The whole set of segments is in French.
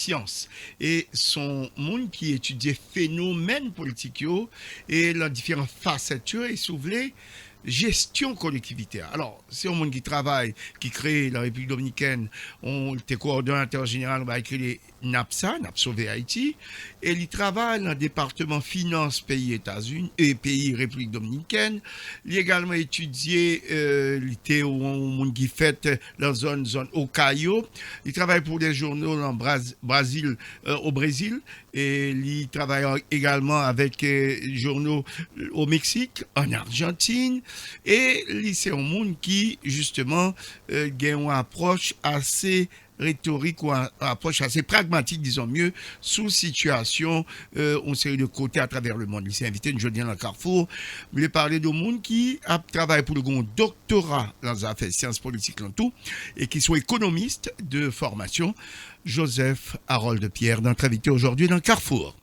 science et son monde qui étudie phénomènes politiques et leurs différentes facettes et souverain gestion collectivité. Alors, c'est un monde qui travaille, qui crée la République dominicaine, on était coordonnateur général, on va écrire les NAPSA, NAP Sauver Haïti, et il travaille dans le département finance pays États-Unis et pays République dominicaine. Il a également étudié l'été au monde qui fait la zone Ohio. Il travaille pour des journaux en Brésil, au Brésil, et il travaille également avec des journaux au Mexique, en Argentine, et c'est un monde qui, justement, a une approche assez rhétorique ou une approche assez pragmatique, disons mieux, sous situation, on série de côtés à travers le monde. Il s'est invité une journée dans le Carrefour. Il a parlé de monde qui a travaillé pour le grand doctorat dans les affaires sciences politiques en tout, et qui soit économiste de formation. Joseph Harold Pierre, notre invité aujourd'hui dans le Carrefour.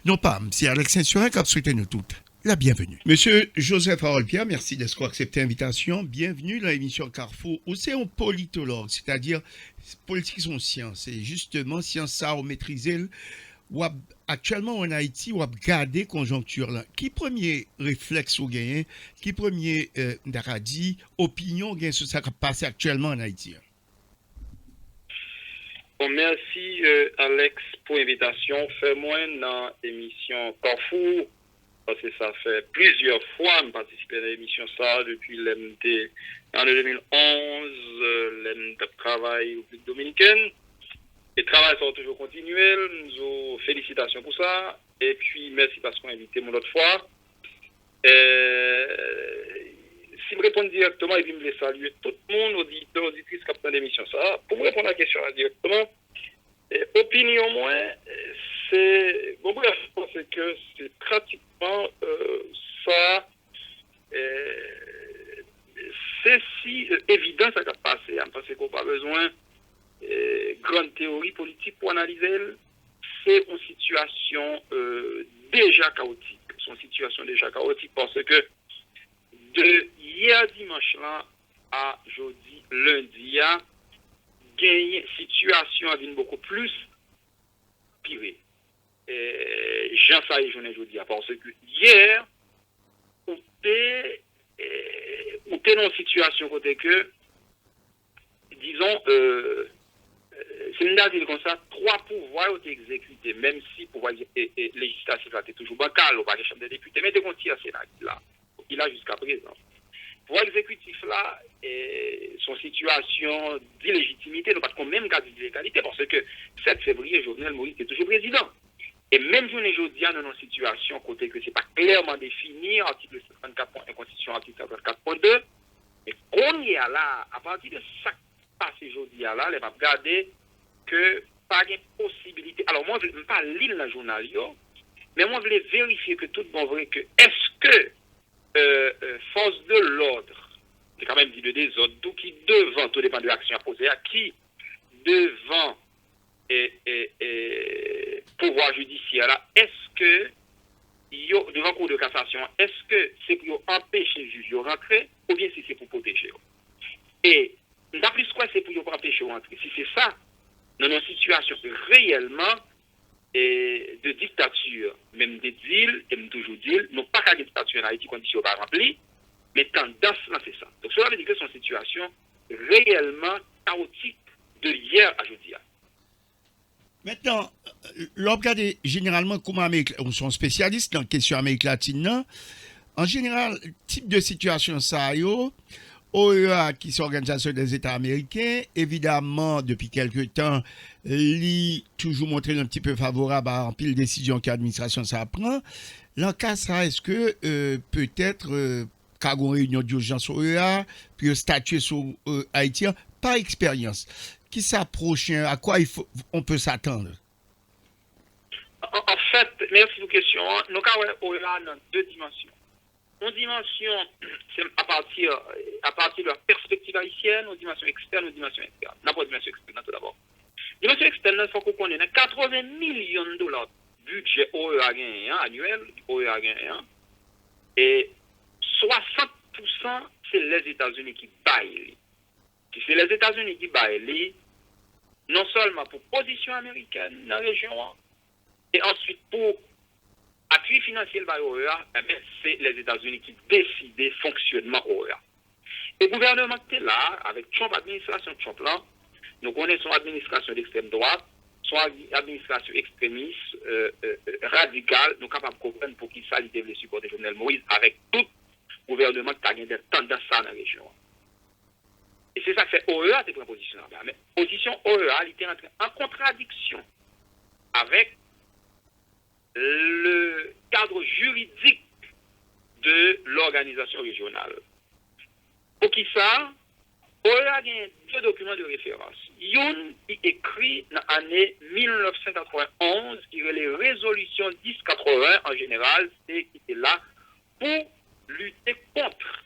Non pas, c'est Alex Saint-Surin qui a souhaité nous toutes la bienvenue. Monsieur Joseph Harold Pierre, merci d'avoir accepté l'invitation. Bienvenue dans l'émission Carrefour, où c'est un politologue, c'est-à-dire politique sont sciences. Et justement, science ça, on maîtrise. Actuellement en Haïti, on a gardé conjoncture là. Qui premier réflexe ou gain, qui premier dit, opinion gain sur ça qui passe actuellement en Haïti? Bon, merci Alex pour l'invitation. Fais-moi dans l'émission Carrefour, parce que ça fait plusieurs fois que je participe à l'émission ça depuis l'MT en 2011, l'MT travail au République dominicaine. Et le travail sera toujours continuel. Nous félicitations pour ça. Et puis merci parce qu'on a invité mon autre fois. Si je réponds directement, et puis je me saluer tout le monde, auditeurs, auditrices qui ont l'émission ça. Pour me répondre à la question directement, opinion moi, c'est bon bref, je pense que c'est pratiquement ça. C'est si évident ça va passer, parce qu'on n'a pas besoin de grande théorie politique pour analyser. C'est une situation déjà chaotique. C'est une situation déjà chaotique parce que de hier dimanche là à jeudi, lundi, gagné situation avec beaucoup plus pire. Jean ça et journée jeudi parce que hier on était dans une situation côté que disons c'est une dire comme ça, trois pouvoirs ont été exécutés, même si le pouvoir législatif était toujours bancal, au la Chambre des députés, mais de continuer à Sénat là. Il a jusqu'à présent. Le pouvoir exécutif là, son situation d'illégitimité, non pas qu'on même cas d'illégalité, parce que 7 février, Jovenel Moïse est toujours président. Et même journée aujourd'hui, nous avons une situation côté que ce n'est pas clairement défini, article 54.1 Constitution, article 54.2, mais on y est là, à partir de ça passé aujourd'hui là, les va regarder que pas de possibilité. Alors moi, je ne veux pas lire le journal, mais moi, je voulais vérifier que tout bon vrai que est-ce que force de l'ordre, c'est quand même dit de désordre, tout qui devant, tout dépend de l'action à poser, à qui devant pouvoir judiciaire là, est-ce que devant cour de cassation, est-ce que c'est pour empêcher le juge de rentrer ou bien si c'est pour protéger? Et d'après quoi c'est pour empêcher de rentrer? Si c'est ça, dans une situation réellement de dictature, même des deals, et toujours deals, non pas qu'à dictature en Haïti, conditions pas remplies, mais tendance là, c'est ça. Donc cela veut dire que c'est une situation réellement chaotique de hier à jeudi. Maintenant, l'on regarde généralement comment on sont spécialistes dans la question Amérique latine, non? En général, type de situation ça yo, OEA, qui est l'Organisation des États américains, évidemment, depuis quelques temps, lui toujours montré un petit peu favorable à en pile décision que l'administration ça prend. Dans le cas ça, est-ce que peut-être quand on réunion d'urgence OEA, puis statuer sur Haïti, par expérience, qui s'approche, à quoi on peut s'attendre? En fait, merci pour la question. Nous avons OEA dans deux dimensions. Une dimension, c'est à partir de la perspective haïtienne, une dimension externe, une dimension interne. D'abord, dimension externe, tout d'abord. Dimension externe, il faut qu'on connaisse 80 millions de dollars budget OEA gagné annuel, OEA gagné, et 60% c'est les États-Unis qui baillent. Si c'est les États-Unis qui baillent, non seulement pour position américaine dans la région, et ensuite pour appui financier par l'OEA, c'est les États-Unis qui décident du fonctionnement OEA. Et le gouvernement qui est là, avec Trump, administration Trump là, nous connaissons l'administration d'extrême droite, son administration extrémiste, radicale, nous sommes capables de comprendre pour qui ça devait supporter Jovenel Moïse avec tout le gouvernement qui a gagné des tendances dans la région. Et c'est ça que fait OEA, c'est une position là-bas. Mais position OEA, elle était en contradiction avec le cadre juridique de l'organisation régionale. Pour qui ça, OEA a deux documents de référence. Yon est écrit dans l'année 1991, qui est les résolutions 1080 en général, c'est qui était là pour lutter contre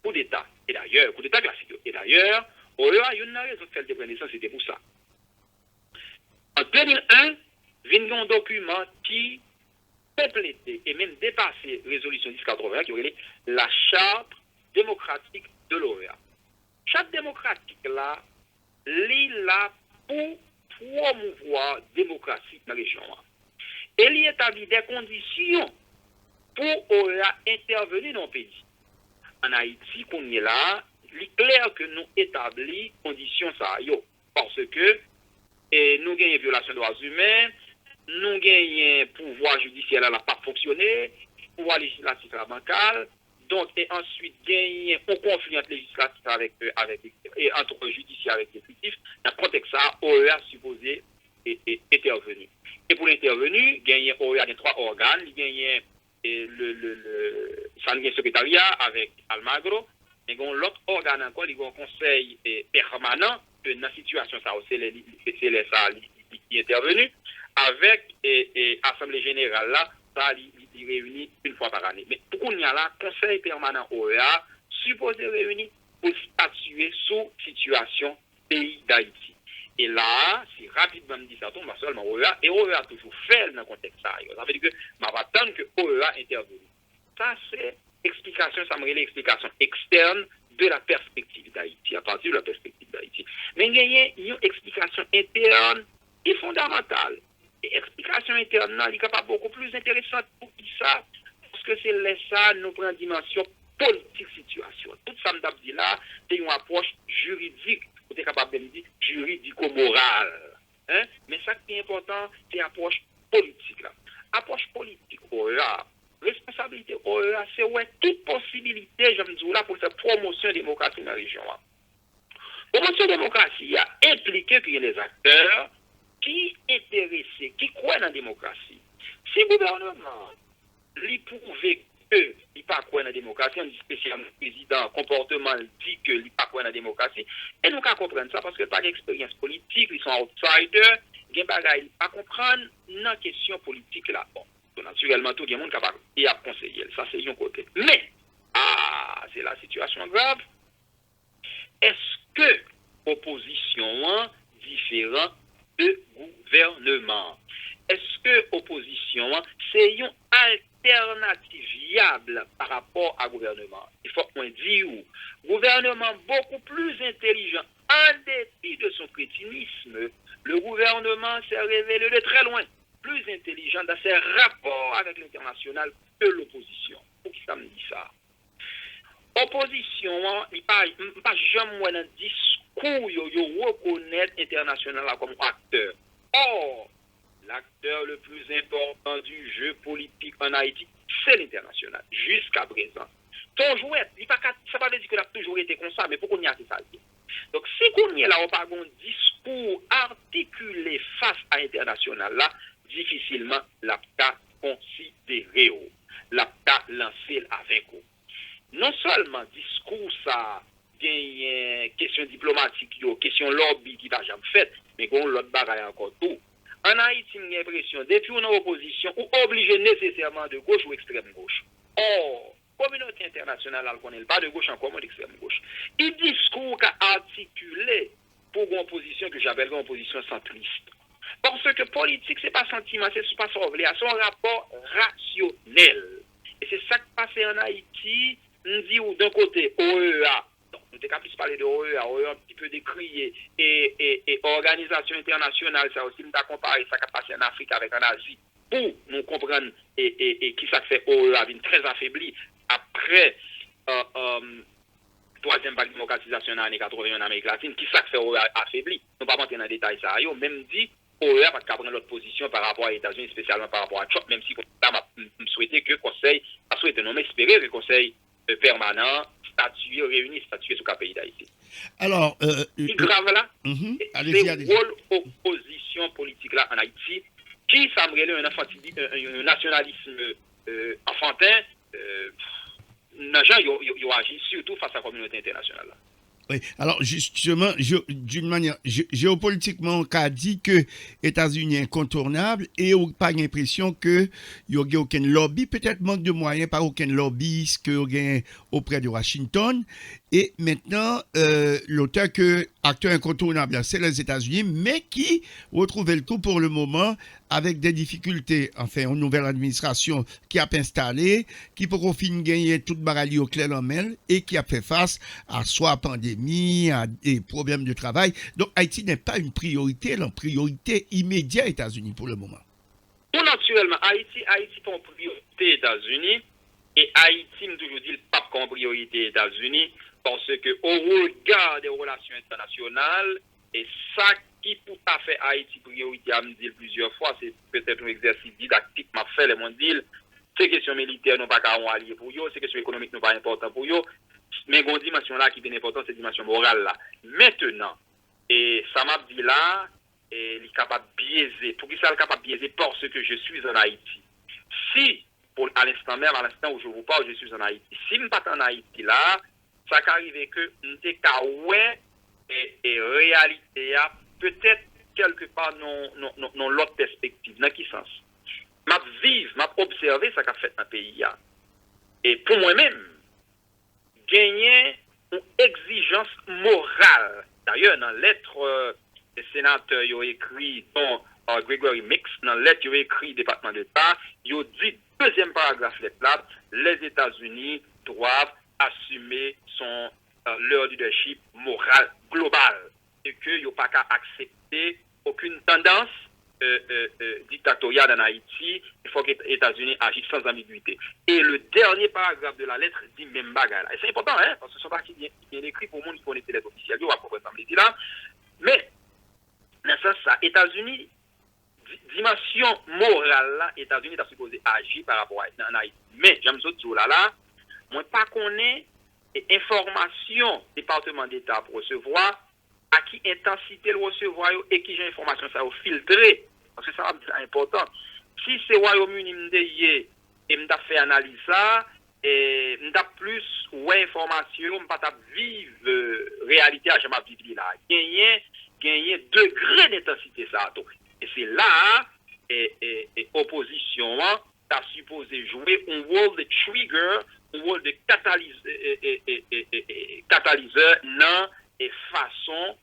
coup d'État. Et d'ailleurs, coup d'État classique. Et d'ailleurs, OEA, il y a une raison de faire des naissance, c'était pour ça. En 2001, il y a un document qui complétait et même dépassait résolution 1080, qui est la charte démocratique de l'OEA. Charte démocratique là, l'île là pour promouvoir la démocratie dans la région. Et il établit des conditions pour OEA intervenir dans le pays. En Haïti, qu'on est là, il est clair que nous établissons conditions ça. Parce que nous gagnons violation des droits humains, nous gagnons pouvoir judiciaire n'a pas fonctionné, pouvoir législatif à bancal, donc et ensuite gagner un conflit entre législatif avec et entre judiciaire avec l'exécutif. Dans le contexte ça, OEA supposé intervenir. Et pour l'intervenu, gagner OEA des trois organes, il gagne le secrétariat avec Almagro, et l'autre organe encore, il y a un conseil permanent que dans la situation ça c'est les qui est intervenu avec l'Assemblée générale là, ça il réunit une fois par année. Mais pourquoi il y a là conseil permanent OEA supposé réunir pour statuer sous situation pays d'Haïti. Et là, si rapidement me dit ça tombe seulement OEA, et OEA toujours fait dans le contexte ça. Ça veut dire que je vais attendre que OEA intervienne. Ça, c'est explication, ça me relève l'explication externe de la perspective d'Haïti, à partir de la perspective d'Haïti. Mais il y a une explication interne et fondamentale. Et explication interne, elle est capable beaucoup plus intéressante pour qui ça, parce que c'est là ça, nous prenons une dimension politique situation. Tout ça, me dit là, c'est une approche juridique, vous êtes capable de me dire juridico-morale. Hein? Mais ça qui est important, c'est l'approche politique là. Approche politique, OEA, responsabilité OEA, c'est ouais toute possibilité, je me dis là, pour faire promotion de la démocratie dans la région. Promotion de la démocratie a impliqué qu'il y ait des acteurs qui intéressés, qui croient dans la démocratie. Si le gouvernement lui prouve que il pas croit dans la démocratie, on dit spécialement le président, comportement dit que il pas croit dans la démocratie, et nous qu'à comprendre ça parce que pas d'expérience politique, ils sont outsiders, gen bagay pas comprendre dans la question politique là. Bon, naturellement tout le monde capable et à conseiller, ça c'est un côté. Mais c'est la situation grave. Est-ce que opposition différent de gouvernement? Est-ce que opposition c'est une alternative viable par rapport à gouvernement? Il faut qu'on dise gouvernement beaucoup plus intelligent en dépit de son crétinisme. Le gouvernement s'est révélé de très loin plus intelligent dans ses rapports avec l'international que l'opposition. Pour qui ça me dit ça? Opposition, il n'y a pas jamais un discours yo reconnaître l'international comme acteur. Or, l'acteur le plus important du jeu politique en Haïti, c'est l'international, jusqu'à présent. Ton jouet, ça ne veut pas dire qu'il a toujours été comme ça, mais pourquoi on y a fait ça? Donc, si on y a là, on parle d'un discours articulé face à l'international, là, difficilement, l'APTA considéré, l'APTA lancé avec eux. Non seulement discours ça, gagne question diplomatique, question lobby qui n'a jamais fait, mais qu'on l'autre bagaille encore tout. En Haïti, j'ai l'impression, depuis une opposition, ou obligé nécessairement de gauche ou extrême gauche. Or, communauté internationale, elle ne connaît pas de gauche encore, mais d'extrême gauche. Il discours qu'a articulé pour une position que j'appelle une position centriste. Parce que politique, ce n'est pas sentiment, ce n'est pas son rapport rationnel. Et c'est ça qui passe en Haïti. On dit d'un côté OEA, donc nous avons plus parlé de OEA, OEA un petit peu décrié, et organisation internationale, ça aussi, nous avons comparé ça qui a passé en Afrique avec en Asie, pour nous comprendre et qui ça fait OEA vient très affaibli après troisième vague de démocratisation dans les années 80 en Amérique latine, qui ça fait OEA affaibli. Nous ne pouvons pas rentrer dans les détails, ça a même dit OEA va prendre l'autre position par rapport aux États-Unis, spécialement par rapport à Trump, même si je souhaitais que le Conseil, pas souhaité, non, mais espérer que le Conseil permanent réuni statuer sur le pays d'Haïti. Alors, c'est grave là, c'est le rôle opposition politique là en Haïti, qui semblerait un nationalisme enfantin, ils ont agi surtout face à la communauté internationale. Là. Oui. Alors, justement, d'une manière géopolitiquement, on a dit que les États-Unis sont incontournables et on n'a pas l'impression qu'il n'y a aucun lobby, peut-être manque de moyens, pas aucun lobby auprès de Washington. Et maintenant, l'auteur que acteur incontournable, c'est les États-Unis, mais qui retrouvait le coup pour le moment avec des difficultés. Enfin, une nouvelle administration qui a installé, qui pour gagner toute barali au clair en main et qui a fait face à soit pandémie, à des problèmes de travail. Donc, Haïti n'est pas une priorité, la priorité immédiate aux États-Unis pour le moment. Tout naturellement, Haïti pas une priorité États-Unis et Haïti, me toujours dit, pas comme priorité États-Unis parce que au regard des relations internationales et ça qui pour à fait Haïti priorité à me dire plusieurs fois, c'est peut-être un exercice didactique m'a fait les monde dire ces questions militaires n'ont pas qu'à allier pour eux, ces questions économiques n'ont pas important pour eux, mais une dimension là qui est bien importante, c'est la dimension morale là. Maintenant, et ça m'a dit là, il est capable de biaiser. Pour qui ça est capable de biaiser? Parce que je suis en Haïti. Si, à l'instant même, à l'instant où je vous parle, je suis en Haïti. Si je ne suis pas en Haïti là, ça peut arriver que nous sommes et réalité, peut-être quelque part dans l'autre perspective. Dans quel sens? Je vivre, je observer ce qu'a fait dans le pays. Et pour moi-même, gagner une exigence morale. D'ailleurs, dans la lettre des sénateurs, ils ont écrit, dont Gregory Mix, dans la lettre, ils ont écrit département d'État, ils ont dit, deuxième paragraphe là, les États-Unis doivent assumer leur leadership moral global et qu'ils n'ont pas qu'à accepter aucune tendance dictatoriale en Haïti. Il faut que les États-Unis agissent sans ambiguïté. Et le dernier paragraphe de la lettre dit même bagarre. Et c'est important, hein, parce que ce sont pas qui bien écrit pour le monde qui connaît les lettres officielles. Il va pas me dire là. Mais, dans ce sens, ça, États-Unis, dimension morale là, États-Unis sont supposé agir par rapport à Haïti. Mais, j'aime ça tout là, moi, pas qu'on ait information département d'État pour recevoir, à qui intensité le recevoir et qui j'ai information ça au filtrer. Parce que ça c'est important. Si c'est Royaume-Uni et m'ta fait analyse ça, et m'ta plus ouais information, m'ta vivre réalité à jamais vivre là. Gagner degré d'intensité ça. Et c'est là et opposition t'as supposé jouer un rôle de trigger, un rôle de catalyseur non et façon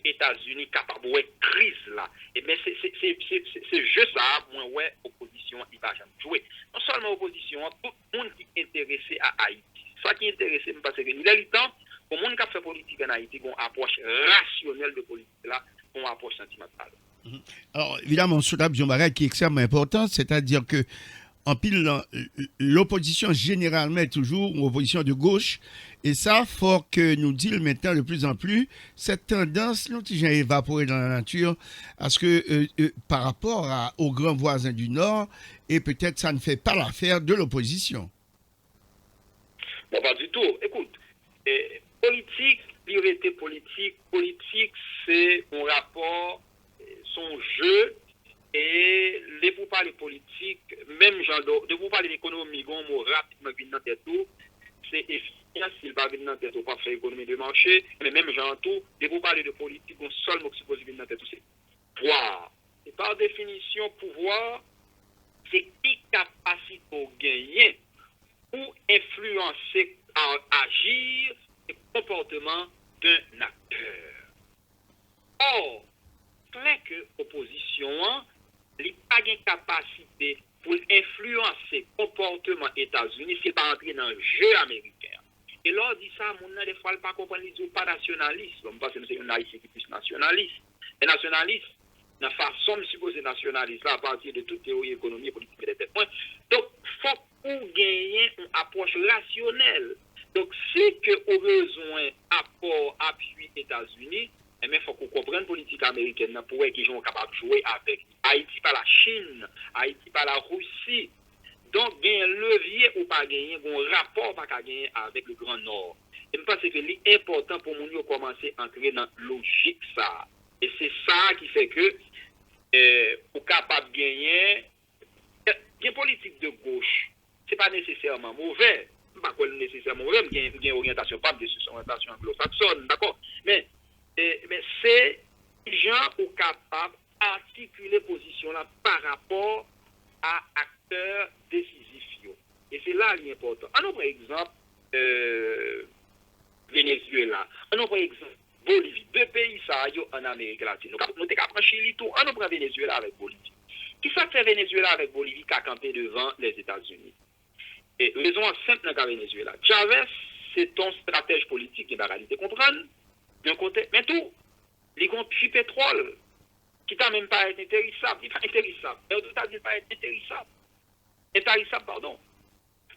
États-Unis capable de crise là. Et bien c'est juste ça, moi ouais opposition il va jamais jouer. Non seulement opposition, tout le monde qui est intéressé à Haïti. Ça qui est intéressé parce que il est le temps pour monde qui fait politique en Haïti, une approche rationnelle de politique là, une approche sentimentale. Alors, évidemment, sur la barrière qui est extrêmement importante, c'est-à-dire que en pile, l'opposition généralement est toujours une opposition de gauche. Et ça, il faut que nous disions maintenant de plus en plus, cette tendance, nous qui j'ai évaporé dans la nature, à ce que par rapport aux grands voisins du Nord, et peut-être ça ne fait pas l'affaire de l'opposition. Bon, pas du tout. Écoute, politique, priorité politique, c'est un rapport, son jeu, et les pour parler politique, même genre de pour parler d'économie, bon mot rapidement dans tête tout, c'est efficace s'il va venir dans tête tout pas faire économie de marché, mais même genre tout, de pour parler de politique, on seul mot qui suppose venir dans tête tout c'est pouvoir. Et par définition, pouvoir, c'est qui capacité pour gagner ou influencer, agir le comportement d'un acteur. Or, clair que l'opposition n'a pas de capacité pour influencer le comportement États-Unis s'il pas entrer dans le jeu américain. Et là, dit ça, mon des fois, il pas comprendre, il dit pas nationaliste. Je pense que c'est un haïtien qui est plus nationaliste. Et nationaliste, dans la façon de supposer nationaliste, là, à partir de toute théorie économique, politique et des points. Donc, il faut qu'on gagne une approche rationnelle. Donc, si que au besoin apport, appui États-Unis, il faut qu'on comprenne la politique américaine pour qu'ils sont capables de jouer avec Haïti par la Chine, Haïti par la Russie. Donc, il y a un levier ou pas gagner, un rapport pas gagner avec le Grand Nord. Et je pense que c'est important pour nous de commencer à entrer dans la logique ça. Et c'est ça qui fait que pour capable de gagner, une politique de gauche, ce n'est pas nécessairement mauvais. Pas nécessairement mauvais, mais il y a une orientation, pas de orientation anglo-saxonne, d'accord? Mais c'est les gens qui sont capables d'articuler position là par rapport à acteurs décisifs. Et c'est là l'important. Un autre exemple, Venezuela. Un autre exemple, Bolivie. Deux pays ça en Amérique latine. Nous avons pris Chili tout. Un autre Venezuela avec Bolivie. Qui ça fait Venezuela avec Bolivie qui a campé devant les États-Unis? Et raison simple dans le Venezuela. Chavez, c'est un stratège politique qui est la réalité. Comprendre? D'un côté, mais tout, les comptes du pétrole, qui n'a même pas été intéressable. Il n'est pas intéressable. Mais au total, il n'est pas intéressable. Intarissable, pardon.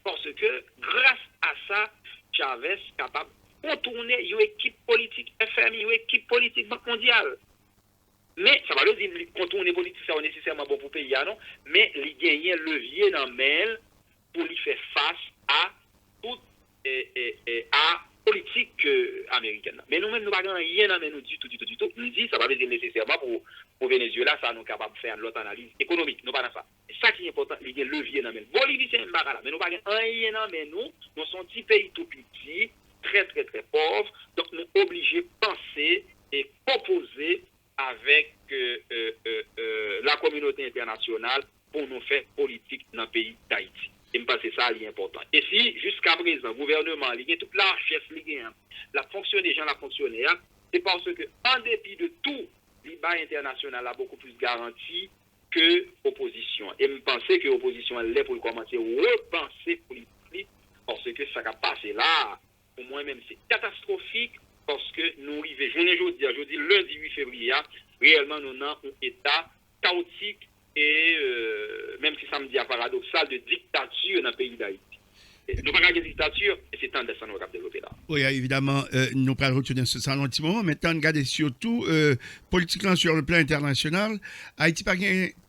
Parce que, grâce à ça, Chavez est capable de contourner une équipe politique FMI, une équipe politique Banque mondiale. Mais, ça va le dire, contourner politique, ça n'est nécessairement bon pour le pays, non? Mais, il gagne un levier dans le mail pour lui faire face à toute à politique américaine. Mais nous-mêmes, nous n'avons rien dans nous du tout. Nous disons, ça va être nécessairement pour Venezuela, ça nous capable de faire l'autre analyse économique. Nous pas dans ça. C'est ça qui est important, il y a levier dans nous. Bolivie, c'est un barrage, mais nous n'avons rien dans nous sommes un petit pays tout petit, très pauvre, donc nous sommes obligés de penser et composer avec la communauté internationale pour nous faire politique dans le pays d'Haïti. Et me pense que ça est important. Et si, jusqu'à présent, le gouvernement, il y a toute la richesse, la fonction des gens, la fonctionnaire, c'est parce que, en dépit de tout, l'IBA international a beaucoup plus garanti que l'opposition. Et me penser que l'opposition, elle est pour commencer à repenser politique, parce que ça va passer là, pour moi-même, c'est catastrophique, parce que nous arrivons, je dis lundi 8 février, réellement, nous avons un état chaotique, et même si ça me dit paradoxal, de dictature dans le pays d'Haïti. Nous n'avons pas de dictature, et c'est tant de ça nous avons développé là. Oui, évidemment, nous allons retourner sur ça un petit moment. Maintenant, regardez surtout, politiquement sur le plan international, Haïti n'a pas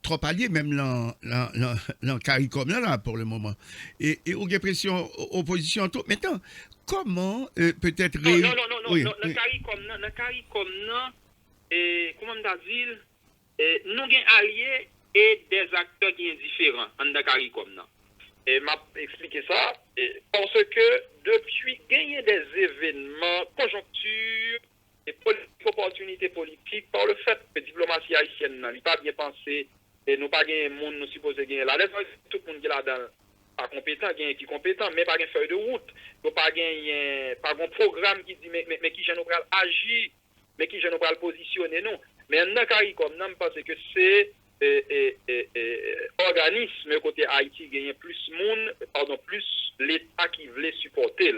trop allié, même dans le CARICOM là, pour le moment. Et on a pression, opposition, tout. Maintenant, comment peut-être... Non, le CARICOM, comment on dit, nous avons alliés et des acteurs qui sont différents dans CARICOM. Et m'a expliqué ça parce que depuis gagner des événements, conjoncture et opportunités politiques, par le fait que la diplomatie haïtienne n'a pas bien pensé et nous pas gagné monde nous supposé gagner là. Tout le monde qui est là-dedans pas compétent, qui est compétent, mais pas une feuille de route, pas gagner pas un programme qui dit mais qui je nous agir, mais qui je nous positionner non. Mais dans CARICOM, je pense que c'est organisme côté Haïti gagne plus l'État qui voulait supporter.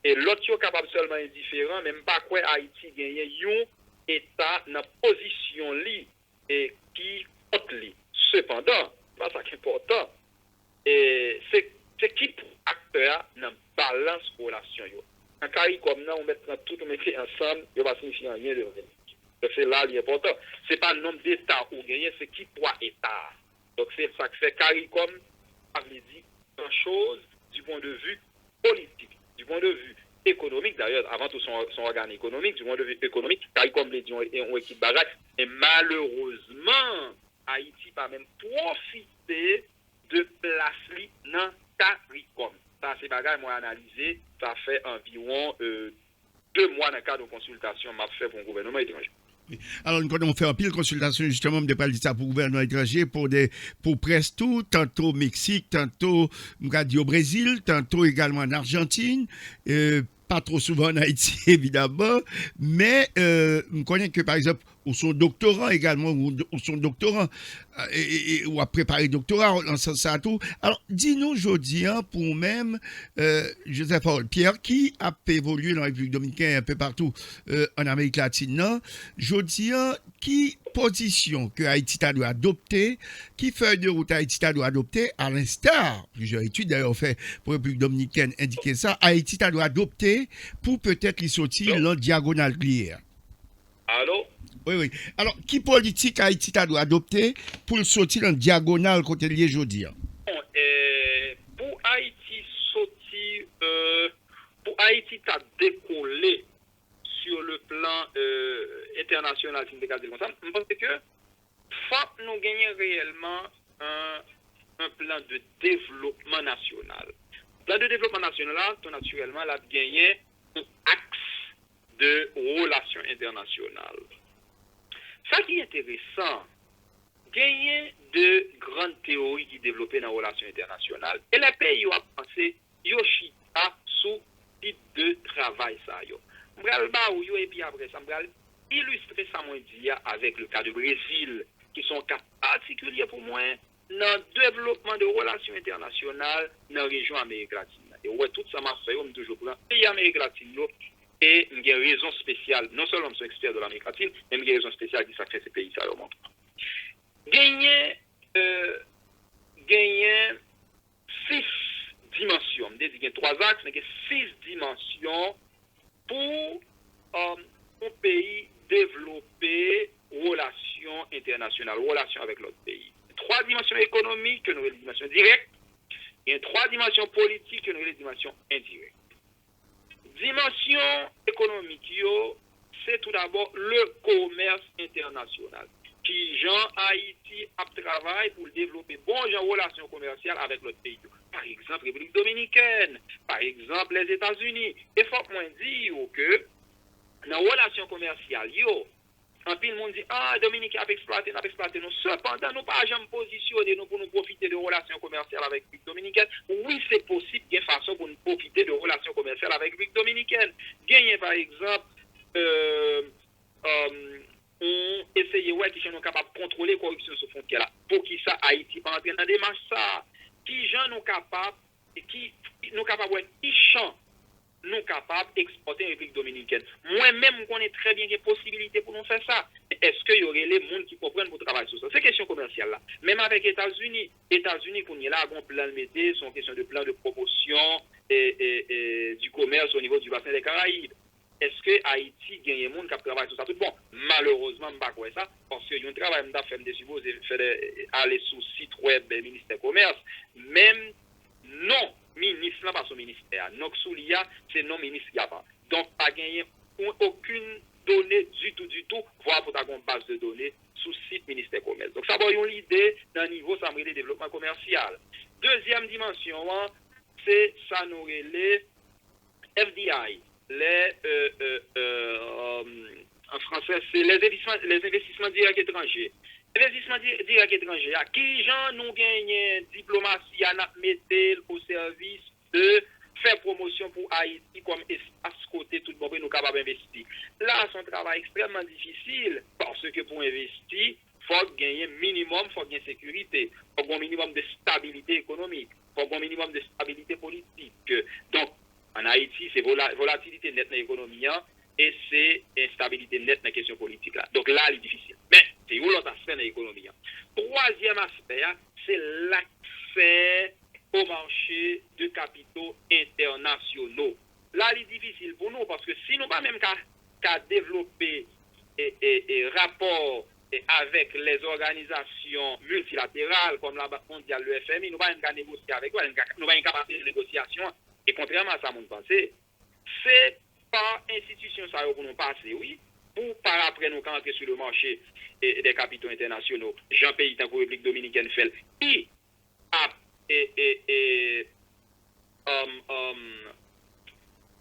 Et l'autre est capable seulement indifférent, même pas quoi Haïti gagne un État dans position li et qui compte li. Cependant, c'est ça qui est important. Et c'est qui acteur dans balance relation yo. En CARICOM on met tout ensemble, il va signifier rien de rien. C'est là l'important. Ce n'est pas le nombre d'États ou gagner, c'est qui poids État. Donc c'est ça que fait CARICOM, ça veut dire grand-chose du point de vue politique, du point de vue économique, d'ailleurs, avant tout son organe économique, du point de vue économique, CARICOM les dit on équipe barrage, et malheureusement, Haïti pas même profité de place dans CARICOM. Ça c'est bagage moi analysé, ça fait environ 2 mois dans le cadre de consultation m'a fait pour le gouvernement étranger. Alors, nous avons fait un pile consultation, justement, de parler de ça pour le gouvernement étranger, pour presque tout, tantôt au Mexique, tantôt au Brésil, tantôt également en Argentine, pas trop souvent en Haïti, évidemment, mais je connais que, par exemple, ou son doctorant également, ou son doctorant, ou a préparé doctorat, dans ça tout. Alors, dis-nous aujourd'hui, hein, pour même Joseph Paul Pierre, qui a évolué dans la République dominicaine un peu partout en Amérique latine, non? Jodi, hein, qui position que Haïti doit adopter, qui feuille de route Haïti doit adopter, à l'instar, plusieurs études d'ailleurs fait pour la République dominicaine indiquer ça, Haïti doit adopter pour peut-être y sortir l'en diagonale clear. Allô? Oui, oui. Alors, qui politique Haïti doit adopter pour le sortir en diagonale côté lié aujourd'hui? Pour Haïti sortir, pour Haïti t'a décollé sur le plan international, si comme ça, je pense que faut nous gagner réellement un plan de développement national. Le plan de développement national, tout naturellement, l'a gagné un axe de relations internationales. Ça qui est intéressant, gagner de grandes théories qui développent dans les relations internationales. Et les pays ont pensé, Yoshita sous type de travail ça yo. Et puis après ça, je illustrer ça avec le cas du Brésil, qui sont cas particuliers pour moi dans le développement de relations internationales dans la région Amérique latine. Et ouais, tout ça m'a fait, on toujours prend pays Amérique latine. Et il y a une raison spéciale, non seulement je suis expert de l'Amérique latine, mais il y a une raison spéciale qui s'accède ces pays. Ça remonte. Gagner 6 dimensions, il y a 3 axes, mais il y a 6 dimensions pour un pays développer relations internationales, relations avec l'autre pays. 3 dimensions économiques, que nous avons les dimensions directes, et 3 dimensions politiques, que nous avons les dimensions indirectes. Dimension économique, c'est tout d'abord le commerce international. Qui Jean Haïti a travaillé pour développer bon genre relations commerciales avec l'autre pays. Par exemple, République dominicaine, par exemple, les États-Unis. Et faut moins dire que dans les relations commerciales, en pile monde dit Dominique a exploité nous. Cependant, nous pas jamais positionner nous pour nous profiter de relations commerciales avec République dominicaine. Oui, c'est possible qu'il y ait façon pour nous profiter de relations commerciales avec République dominicaine. Gagner par exemple on essaye qui sont capables de contrôler la corruption sur frontière là. Pour qui ça Haïti pas entrer dans des démarche ça. Qui gens nous capables qui nous capables qui champ nous capables d'exporter en République dominicaine. Moi-même, je connais très bien les possibilités pour nous faire ça. Est-ce qu'il y aurait les gens qui comprennent pour travailler sur ça? C'est une question commerciale là. Même avec les États-Unis, qu'on y est là, on plan de métier, c'est une question de plan de promotion et du commerce au niveau du bassin des Caraïbes. Est-ce que Haïti gagne des gens qui travaillent sur ça? Tout bon, malheureusement, je ne sais pas quoi ça, parce qu'il y a un travail que je fais supposé aller sur le site web du ministère du Commerce. Même non. Ministre, pas son ministère. Donc, Soulia, c'est non ministre. Donc, pas gagner aucune donnée du tout, voire pour avoir une base de données sous le site ministère du Commerce. Donc, ça va avoir l'idée d'un niveau, ça me développement commercial. Deuxième dimension, c'est ça nous les FDI. En français, c'est les investissements directs étrangers. Investissement direct étranger, à qui gens nous gagnent diplomatie à mettre au service de faire promotion pour Haïti comme espace côté tout le monde nous capable d'investir. Là, c'est un travail extrêmement difficile parce que pour investir, il faut gagner minimum, il faut gagner sécurité, il faut gagner un minimum de stabilité économique, il faut gagner un minimum de stabilité politique. Donc, en Haïti, c'est volatilité nette dans l'économie et c'est instabilité nette dans la question politique. Là. Donc là, c'est difficile. Mais c'est où l'autre aspect de l'économie. Troisième aspect, c'est l'accès au marché de capitaux internationaux. Là, c'est difficile pour nous parce que si nous pas même qu'à développer et rapport avec les organisations multilatérales comme la Banque mondiale, le FMI, nous pas même qu'à négocier avec eux, nous pas même qu'à passer des négociations. Et contrairement à ça, mon pensée, c'est par institution ça pour nous passer, oui, pour par après nous entrer sur le marché des capitaux internationaux. Jean-Pays tant que République dominicaine fait, qui a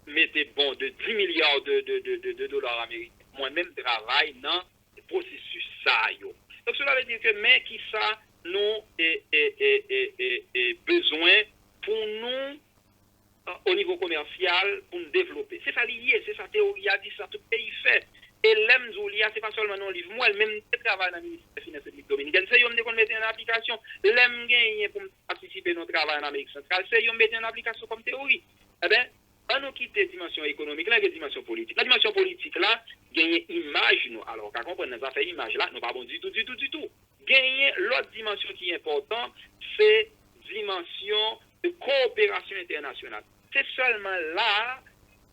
mettez bon de 10 milliards de dollars américains. Moi-même travaille dans le processus ça. Donc cela veut dire que mais qui ça nous besoin pour nous au niveau commercial pour nous développer. C'est ça lié, c'est sa théorie a dit ça tout pays fait. Et l'aime Zoulia, c'est pas seulement non livre. Moi, même travail dans le ministère des Finances République Dominicaine. C'est yon qu'on mette en application. L'aime gagner pour participer à notre travail en Amérique centrale. C'est yon mettre en application comme théorie. Eh bien, on nous quitte la dimension économique, là, la dimension politique. La dimension politique, là, gagner image, nous. Alors, quand on prend nos affaires image, là, nous pas bon du tout. Gagner l'autre dimension qui est importante, c'est dimension de coopération internationale. C'est seulement là,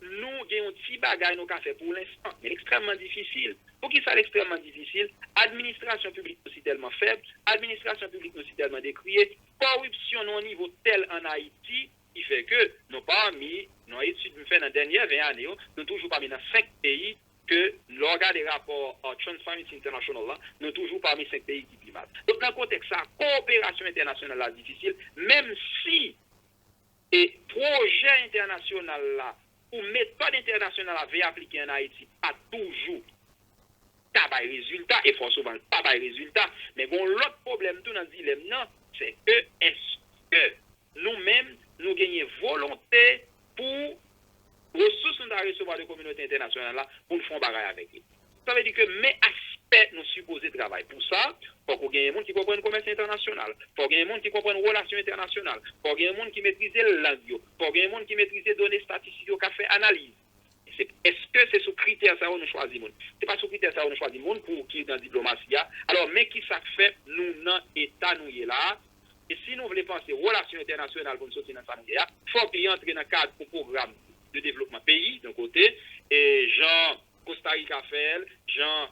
nous avons un petit bagage nous avons fait pour l'instant, mais extrêmement difficile. Pour qui ça extrêmement difficile? Administration publique aussi tellement faible, administration publique aussi tellement décriée, corruption au niveau tel en Haïti, qui fait que nous pas mis, nous études nous fait dans les dernières 20 années, nous toujours parmi dans 5 pays que l'organe des rapports Transparency International là, nous toujours parmi 5 pays qui climatent. Donc dans le contexte ça, coopération internationale là difficile, même si et projet international là ou méthode internationale avait appliquée en Haïti, pas toujours pas de résultat, et fort souvent pas de résultat. Mais bon, l'autre problème, tout dans le dilemme, c'est que est-ce que nous-mêmes, nous gagnons volonté pour ressources nous à recevoir de la communauté internationale là, pour nous faire bagage avec eux. Ça veut dire que mes aspects nous supposés travailler pour ça. Il faut qu'on ait des gens qui comprennent le commerce international. Il faut qu'il y ait des gens qui comprennent les relations internationales. Il faut qu'il y ait des gens qui maîtrisent le langue. Il faut qu'il y ait des gens qui maîtrisent les données statistiques qui fait analyse. Est-ce que c'est sous critère ça où nous choisissons? Ce n'est pas sous critère ça où nous choisissons pour qui est dans la diplomatie. Alors, mais qui ça fait nous dans l'État nous est là? Et si nous voulons penser relations internationales pour nous sortir dans ça, il faut qu'il entre dans le cadre du programme de développement pays d'un côté, et Jean Costa Rica fait, Jean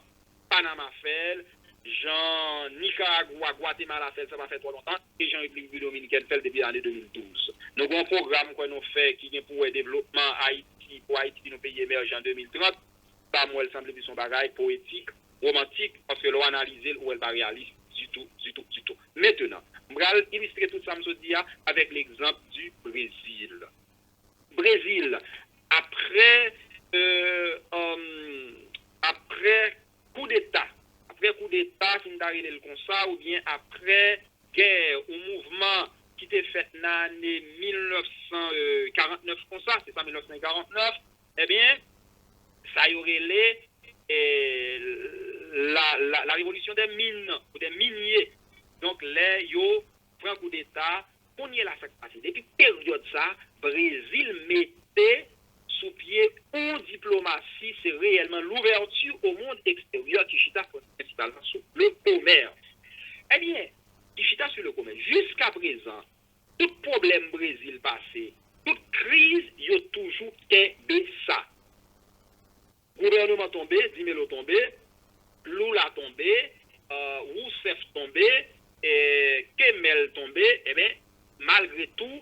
Panama fait, Jean Nicaragua, Guatemala fait, ça va faire trop longtemps, et Jean République Dominicaine fait depuis l'année 2012. Nous avons un programme que nous fait qui est pour le développement Haïti, pour Haïti qui nous pays émergent en 2030. Pas moi, elle semble plus son bagage poétique, romantique, parce que l'on analyse ou elle pas réaliste du tout. Maintenant, je vais illustrer tout ça, je dis, avec l'exemple du Brésil. Brésil, après coup d'État, qui nous arrive comme ça, ou bien après guerre ou mouvement qui était fait dans l'année 1949 comme ça, c'est ça 1949, eh bien, ça y aurait la révolution des mines, ou des miniers. Donc, là, yo prend un coup d'État, on y est là, ça passe. Depuis période ça, Brésil mettait sous pied une diplomatie, c'est réellement l'ouverture au monde extérieur qui chita principalement sur le commerce. Eh bien, qui chita sur le commerce. Jusqu'à présent, tout problème Brésil passé, toute crise, il y a toujours qu'un ça. Gouvernement tombé, Dimelo tombé, Lula tombé, Rousseff tombé, Kemel tombé, eh bien, malgré tout,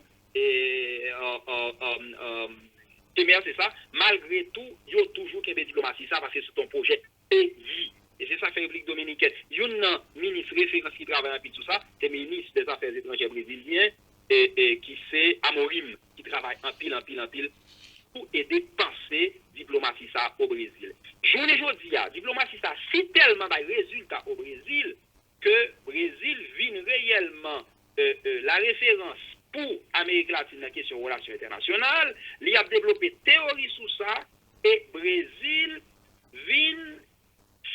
Kemel c'est ça, malgré tout, il y a toujours qu'un diplomatie, ça, parce que c'est un projet pays. Et c'est ça, la République Dominicaine. Il y a un ministre référence qui travaille en tout ça, c'est le ministre des Affaires étrangères brésilien, et qui c'est Amorim, qui travaille en pile, pour aider à penser diplomatie ça au Brésil. Aujourd'hui, diplomatie ça, si tellement de résultats au Brésil, que Brésil vient réellement la référence pour Amérique latine dans la question de relations internationales, il a développé théorie sur ça, et Brésil vient,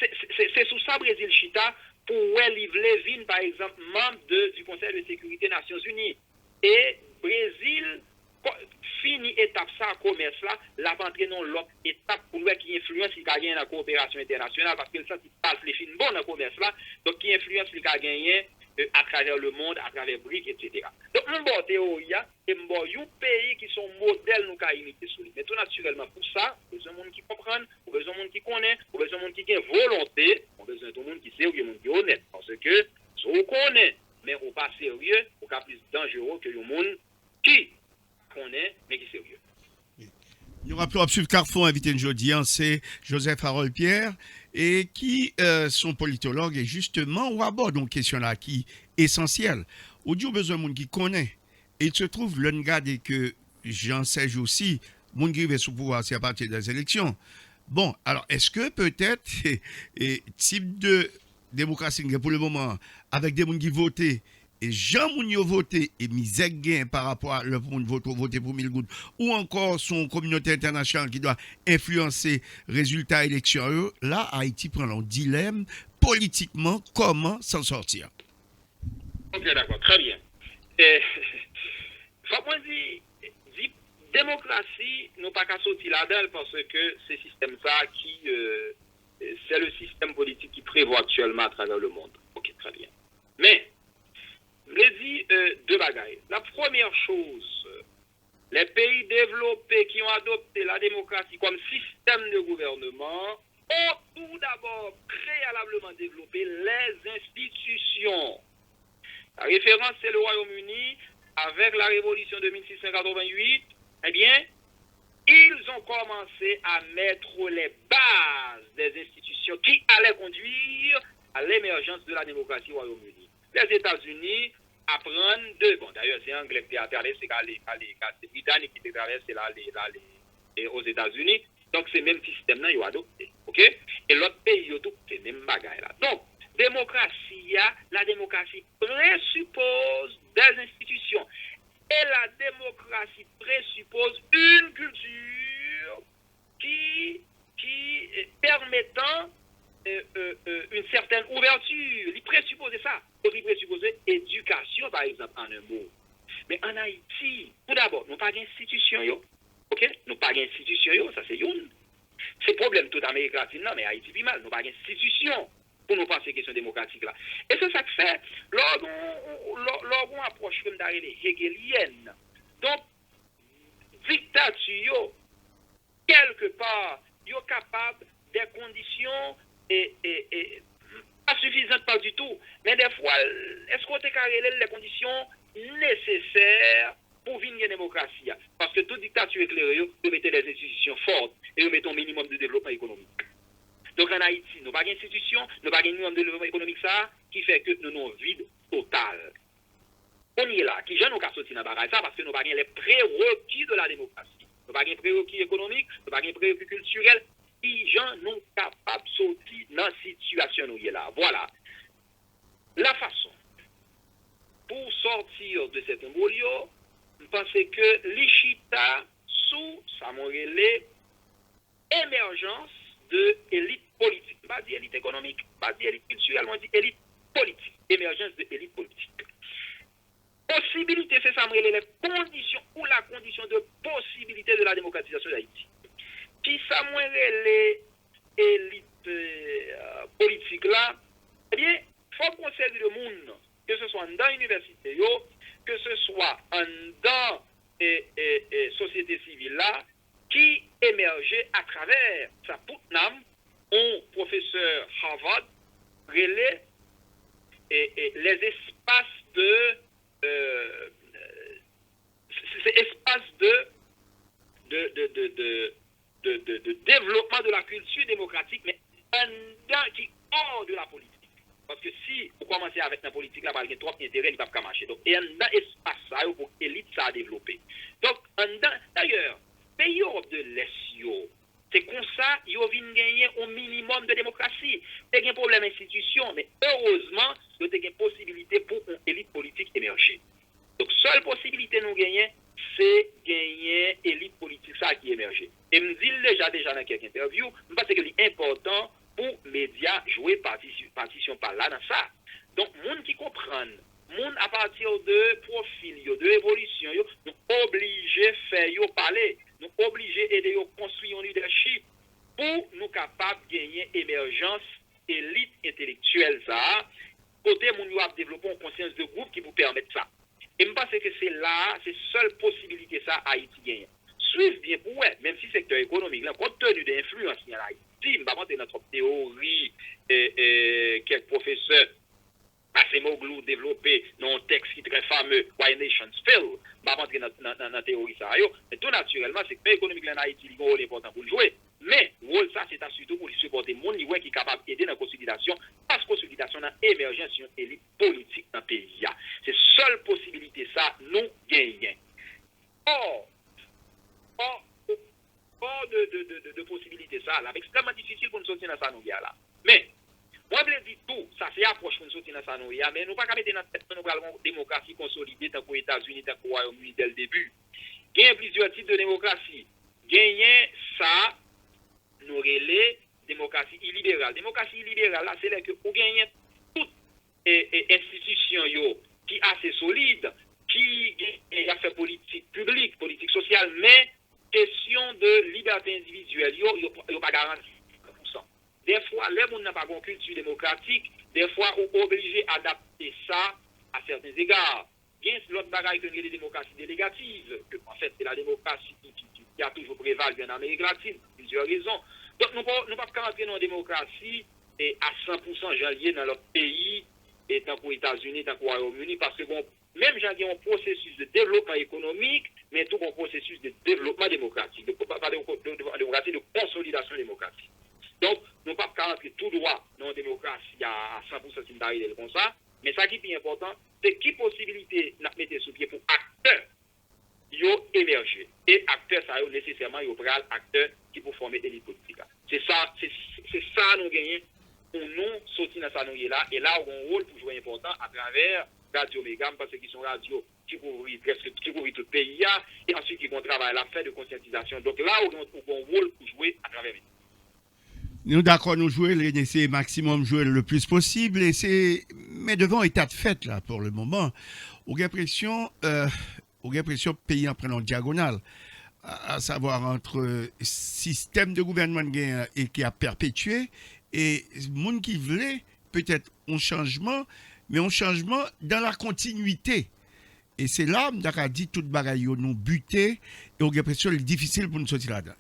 c'est sur ça Brésil chita, pour livrer vin par exemple membre du Conseil de sécurité des Nations Unies. Et Brésil fini étape ça commerce là, la entrer dans l'autre étape pour voir qui influence qui a gagné dans la coopération internationale parce que le sens il passe les films bon dans commerce là, donc qui influence qui a gagné à travers le monde, à travers BRIC, etc. Donc mon bon théorie et mon bon pays qui sont modèles nous qu'a imiter sur lui. Mais tout naturellement pour ça, on a besoin de monde qui comprennent, on a besoin de monde qui connaît, on a besoin de monde qui a volonté, on a besoin de monde qui est sérieux, monde qui est honnête parce que si on connaît mais on pas sérieux, on est plus dangereux que le monde qui connaît, mais qui est sérieux. Nous rappelons Absuf Carrefour, invité aujourd'hui, c'est Joseph Harold Pierre, et qui sont politologues, et justement, on aborde une question là qui est essentielle. On dit besoin de monde qui connaît. Et il se trouve, l'un et que j'en sais aussi, monde qui va sous pouvoir, c'est à partir des élections. Bon, alors, est-ce que peut-être, type de démocratie pour le moment, avec des gens qui votent, et Jean Mounio voté et misère gain par rapport à le voter pour Milgoud ou encore son communauté internationale qui doit influencer résultats élections, là Haïti prend un dilemme politiquement comment s'en sortir. Ok, d'accord, très bien. Et, faut qu'on dit démocratie, nous pas qu'à sortir là-dedans parce que c'est système ça qui c'est le système politique qui prévaut actuellement à travers le monde. Ok, très bien. Mais, je l'ai dit deux bagailles. La première chose, les pays développés qui ont adopté la démocratie comme système de gouvernement ont tout d'abord préalablement développé les institutions. La référence, c'est le Royaume-Uni avec la révolution de 1688. Eh bien, ils ont commencé à mettre les bases des institutions qui allaient conduire à l'émergence de la démocratie au Royaume-Uni. Les États-Unis apprennent de... Bon, d'ailleurs, c'est anglais qui a traversé, c'est britannique qui a traversé aux États-Unis. Donc, c'est le même système-là, ils ont adopté. OK? Et l'autre pays, c'est le même bagaille-là. Donc, démocratie, la démocratie présuppose des institutions. Et la démocratie présuppose une culture qui permettant une certaine ouverture. Il présuppose ça. Il présuppose éducation, par exemple, en un mot. Mais en Haïti, tout d'abord, nous n'avons pas d'institution. OK? Nous n'avons pas d'institution, ça c'est une. C'est problème tout Amérique latine, non, mais Haïti, puis mal. Nous n'avons pas d'institution pour nous penser question démocratique là. Et c'est ça que fait, lorsqu'on approche comme d'arrêt hegelienne, donc, dictature, quelque part, ils sont capables des conditions pas suffisantes, pas du tout, mais des fois, est-ce qu'on a les conditions nécessaires pour vivre une démocratie? Parce que toute dictature éclairée, vous mettez des institutions fortes et vous mettez un minimum de développement économique. Donc en Haïti, nous n'avons pas d'institution, nous n'avons pas de développement économique, ça, qui fait que nous avons un vide total. On y est là, qui j'en ai qu'à sortir dans la ça parce que nous n'avons pas les prérequis de la démocratie. Nous n'avons pas de prérequis économiques, nous n'avons pas de prérequis culturels, qui j'en ont capables de sortir dans la situation où il est là. Voilà. La façon pour sortir de cet embryo, je pense que l'Ichita, sous sa morale, émergence de élite politique. Pas dit élite économique, pas dit élite culturelle, on dit élite politique. Émergence de élite politique. Possibilité, c'est ça, les conditions ou la condition de possibilité de la démocratisation d'Haïti. Qui ça, les élites politiques là, eh bien, il faut qu'on serve le monde, que ce soit dans l'université, que ce soit dans la société civile là, qui émergeait à travers sa Putnam, un professeur Harvard, relais les espaces de développement de la culture démocratique, mais qui hors de la politique. Parce que si vous commencez avec la politique, là, il y a trop d'intérêt, il ne va pas marcher. Donc, il y a un espace ça pour l'élite ça a développé. Donc, d'ailleurs, pays Europe de l'Est, c'est comme ça, ils viennent gagner au minimum de démocratie. C'est un problème institution, mais heureusement, il y a une possibilité pour une élite politique émerger. Donc, seule possibilité nous gagner, c'est gagner élite politique ça qui émerge. Et me dit déjà dans quelques interviews, je pense que c'est important pour les médias jouer partition par là dans ça. Donc, monde qui comprennent, monde à partir de profil, de évolution, nous obligés de faire parler, nous obligés d'aider à construire un leadership pour nous capables de gagner émergence élite intellectuelle ça. Côté moun a développer une conscience de groupe qui vous permet ça. Et je pense que c'est là, c'est seule possibilité ça Haïti gagne. Suivez bien pour ouais, même si secteur économique, là, compte tenu de l'influence qu'il y a Haïti, je ne vais pas monter notre théorie, quelques professeurs, Massimoglu développé dans un texte qui est très fameux, Why Nations Fail, je ne vais pas rentrer dans la théorie ça. Mais tout naturellement, c'est que l'économique en Haïti, il a un rôle important pour le jouer. Mais, rôle ça, c'est surtout pour supporter mon niveau qui est capable d'aider dans la consolidation, parce que consolidation dans l'émergence d'une élite politique dans le pays. C'est la seule possibilité, ça, nous gagnons. Or de possibilités, ça, là, c'est extrêmement difficile pour nous sortir dans ça, nous là. Mais, moi, je dis tout, ça c'est approche pour nous sortir dans ça, nous mais mais nous pas qu'à mettre dans tête nous avons une démocratie consolidée tant qu'aux États-Unis, tant qu'au Royaume-Uni dès le début. Il y a plusieurs types de démocratie. Gagner ça, nous relais démocratie illibérale. Démocratie illibérale, là, c'est là que vous gagnez toute institution qui est assez solide, qui a fait politique publique, politique sociale, mais question de liberté individuelle, il pas garanti 100%. Des fois, les gens n'ont pas une culture démocratique, des fois, on est obligé d'adapter ça à certains égards. Bien, l'autre bagaille que les démocraties délégatives, que en fait, c'est la démocratie qui a toujours prévalu en Amérique latine, pour plusieurs raisons. Donc, nous ne pouvons pas rentrer dans une démocratie et à 100% janvier dans notre pays, et tant qu'aux États-Unis, tant qu'au Royaume-Uni, parce que bon, même j'ai un processus de développement économique, mais tout un processus de développement démocratique, de consolidation démocratique. Donc, nous ne pouvons pas rentrer tout droit dans une démocratie à 100% si nous comme ça, mais ça qui est important, c'est quelle possibilité nous mettre sous pied pour acteurs yo émerger. Et acteurs, ça nécessairement, yo pral acteurs qui pour former l'élite politique. C'est ça nous gagnons pour nous sortir dans ça nous là, et là on a un rôle pour jouer important à travers Radio Mégam, parce qu'ils sont radio qui couvrent tout le pays, et ensuite qui vont travailler à la fin de conscientisation. Donc là, on a un rôle pour jouer à travers. Nous d'accord, nous jouer, essayer maximum jouer le plus possible, mais devant état de fait là pour le moment, on a l'impression pays en prenant diagonale, à savoir entre système de gouvernement et qui a perpétué et monde qui voulait peut-être un changement, mais un changement dans la continuité. Et c'est là, on dit toute bagaille nous buter, et on a l'impression que c'est difficile pour nous sortir là-dedans.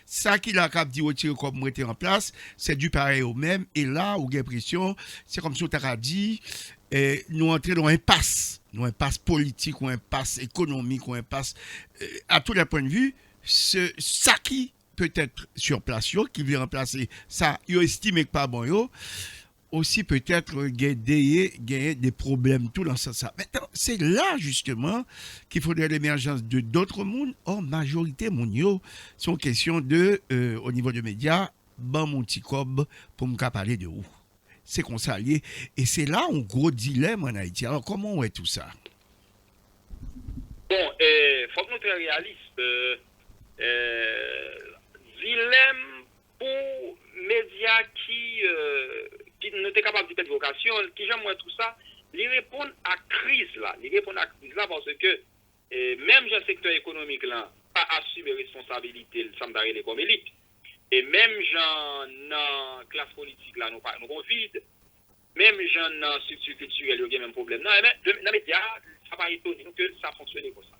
Ça qui l'a dit comme on était en place, c'est du pareil au même. Et là, on a l'impression, c'est comme si on t'a dit, nous entrer dans un impasse politique, ou un impasse économique, ou un impasse à tous les points de vue. Ça qui peut être sur place, qui vient remplacer ça, ils estiment que pas bon, aussi peut-être gagner des problèmes tout dans ça. Maintenant, c'est là justement qu'il faudrait l'émergence de d'autres mondes. En majorité, mon c'est une question de au niveau des médias, ban mon petit cob pour me parler de où. C'est qu'on s'allie et c'est là un gros dilemme en Haïti. Alors comment on est tout ça? Bon, faut que nous soyons réalistes. Dilemme pour médias qui ne sont capables de faire vocation, qui j'aime tout ça, ils répondent à crise là. Ils répondent à crise là parce que même dans le secteur économique là, pas assumer responsabilité, ça me paraît comme élite. Et même dans la classe politique là, nous avons vide. Même dans la structure culturelle, il y a même problème. Non, mais dans les médias, ça va étonner que ça fonctionne comme ça.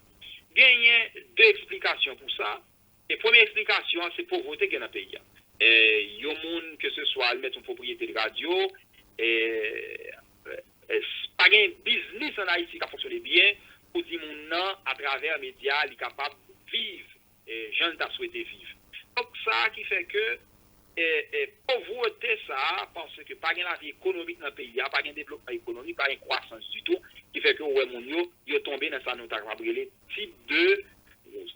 Il y a deux explications pour ça. Et première explication, c'est pauvreté qu'il y a dans le pays. Il y a des gens, que ce soit mettre une propriété de radio, pas un business en Haïti qui a fonctionné bien, pour dire que à travers les médias, il est capable de vivre, et gens t'a souhaité vivre. Donc ça qui fait que pauvreté ça, parce que pas de vie économique dans le pays, pas de développement économique, pas de croissance du tout, qui fait que ouais mon yo tombé dans ça nous t'a brûlé type de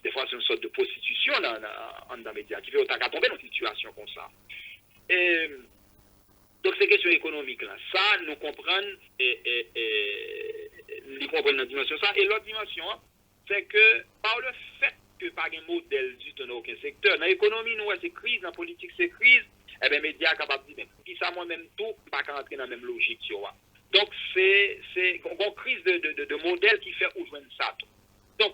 des fois c'est une sorte de prostitution dans les médias qui fait que t'a tombé dans une situation comme ça. Donc c'est question économique là. Ça nous comprendre nous comprendre dans dimension ça et l'autre dimension c'est que par le fait que pas un modèle du tout dans aucun secteur. Dans l'économie, nous, c'est crise, dans la politique, c'est crise, et bien, les médias sont capables de dire, qui ça, moi-même, tout, pas rentrer dans la même logique, tu vois. Donc, c'est une crise de modèle qui fait ouvrir ça. Donc,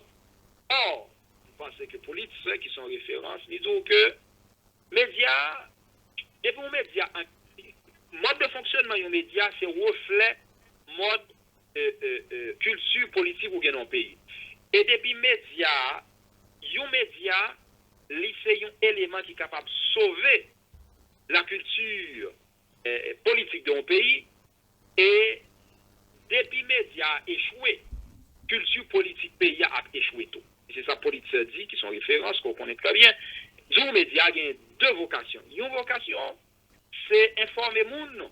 or, vous pensez que les politiciens qui sont références, ils disent que médias, et pour les médias, mode de fonctionnement des médias, c'est reflet mode culture politique ou bien dans le pays. Et depuis médias, les médias, c'est un élément qui est capable de sauver la culture politique de mon pays. Et depuis médias échoué, culture politique pays a échoué tout. C'est ça politique dit, qui sont références, qu'on connaît très bien. Les médias ont deux vocations. Une vocation, c'est informer les gens,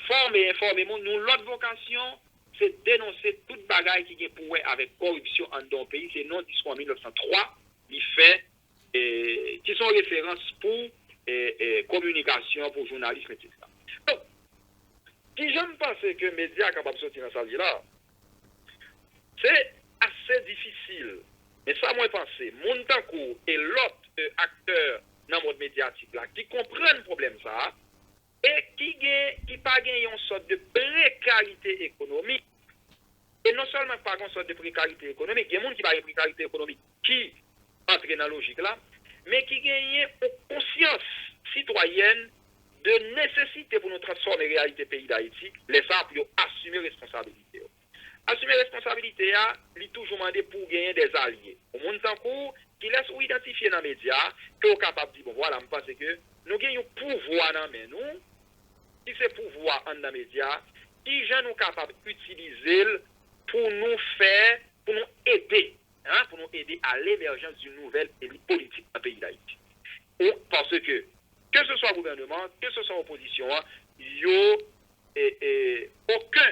former et informer les gens. Nous, l'autre vocation, c'est dénoncer toute bagaille qui est pour avec corruption en dans le pays. C'est non discours en 1903, il fait, qui sont références pour communication, pour journalisme, etc. Donc, Si j'aime penser que les médias sont capables de sortir dans cette salle-là, c'est assez difficile. Mais ça, moi, je pense, Montancourt et l'autre acteur dans le monde médiatique là, qui comprennent le problème ça, et qui pas gagné une sorte de précarité économique. Et non seulement pas une sorte de précarité économique, il y a des gens qui pas une précarité économique qui entre dans la logique là, mais qui gagne une conscience citoyenne de nécessité pour nous transformer la réalité pays d'Haïti, les ça pour assumer responsabilité. Assumer responsabilité, il toujours demandé pour gagner des alliés. Au monde en cours, qui laisse ou identifier dans les médias, que vous capable de dire, bon voilà, je pense que nous gagnons pouvoir dans nous, si c'est pouvoir dans les médias, qui gens nous capables d'utiliser pour nous faire, pour nous aider, pour nous aider à l'émergence d'une nouvelle élite politique dans le pays d'Haïti. Parce que ce soit gouvernement, que ce soit opposition, aucun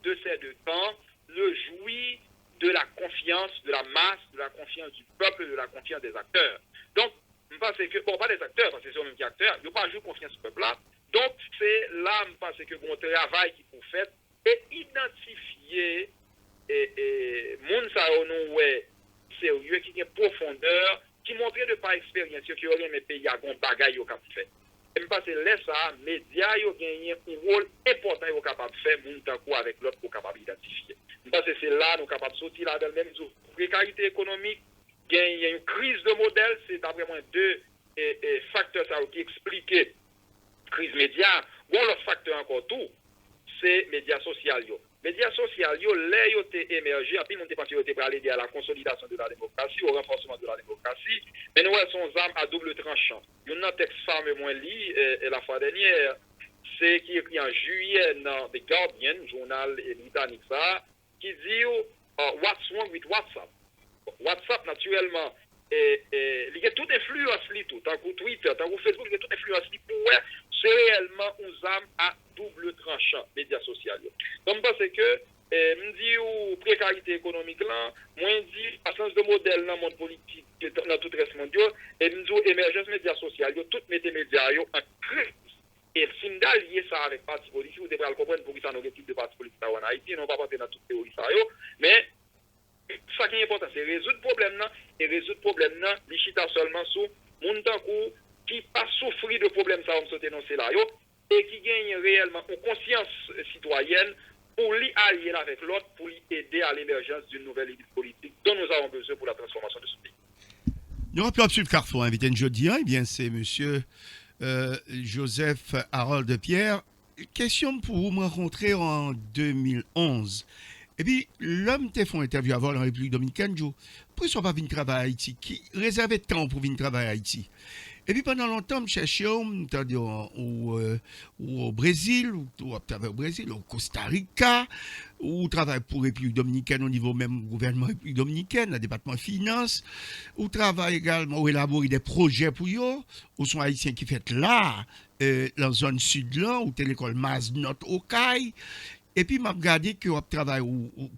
de ces deux camps ne jouit de la confiance de la masse, de la confiance du peuple, de la confiance des acteurs. Donc, je pense que, bon, pas des acteurs, parce que c'est eux-mêmes qui acteurs, ils n'ont pas joué confiance au peuple-là. Donc, c'est là, je pense que mon travail qui faut faire et identifier moun sa nou sérieux, qui a profondeur, qui montrait de par expérience que aurait mes pays à gon bagay yo cap fait. Et me pense laisse ça médias yo gagné un rôle important yo capable faire moun tankou avec l'autre pour capable identifier. Me pense c'est là nous capable sortir là dans même précarité économique, gagner une crise de modèle, c'est d'après moi deux facteurs ça qui expliquent crise média. Bon l'autre facteur encore tout, c'est médias sociaux yo. Médias sociaux, les ont émergé, en plus, on pense qu'ils pour aller à la consolidation de la démocratie, au renforcement de la démocratie, mais nous, elles sont armes à double tranchant. Il y a un texte fameux, moins lu, la fois dernière, c'est qui est écrit en juillet dans The Guardian, journal britannique, ça, qui dit What's wrong with WhatsApp? WhatsApp, naturellement, il y a toute influence, tant que Twitter, tant que Facebook, il y a toute influence, c'est réellement une arme à double tranchant, médias sociaux. Donc, je pense que, me dit, précarité économique là, moi, dit, absence de modèle dans le monde politique, dans tout le reste mondial, et me dit, émergence médias sociaux, toutes mes médias en crise. Et si nous lié ça avec parti politique, vous devrez comprendre pour qui ça nous type de parti politique en Haïti, non pas passer dans toute théorie ça, mais ça qui est important, c'est résoudre le problème là, et résoudre le problème là, les chita seulement sous mon temps qui pas souffrir de problème ça, on se dénoncer là, et qui gagne réellement une conscience citoyenne pour l'y allier avec l'autre, pour l'y aider à l'émergence d'une nouvelle élite politique dont nous avons besoin pour la transformation de ce pays. Nous rappelons absolument Carrefour, invité jeudi, eh bien c'est monsieur Joseph Harold Pierre. Question pour vous me rencontrer en 2011. Et puis, l'homme t'a fait une interview avant la République dominicaine, pourquoi ils ne sont pas venus travailler à Haïti? Qui réservait de temps pour venir travailler à Haïti? Et puis pendant longtemps, je cherchais au Brésil, ou au Brésil, au Costa Rica, ou travaille pour la République dominicaine au niveau même gouvernement République dominicaine, le département finances, ou travaille également, ou élaborer des projets pour eux, ou sont haïtiens qui fait là, dans la zone sud là, ou l'école Maznot au Caille. Et puis m'a regardé que on travaille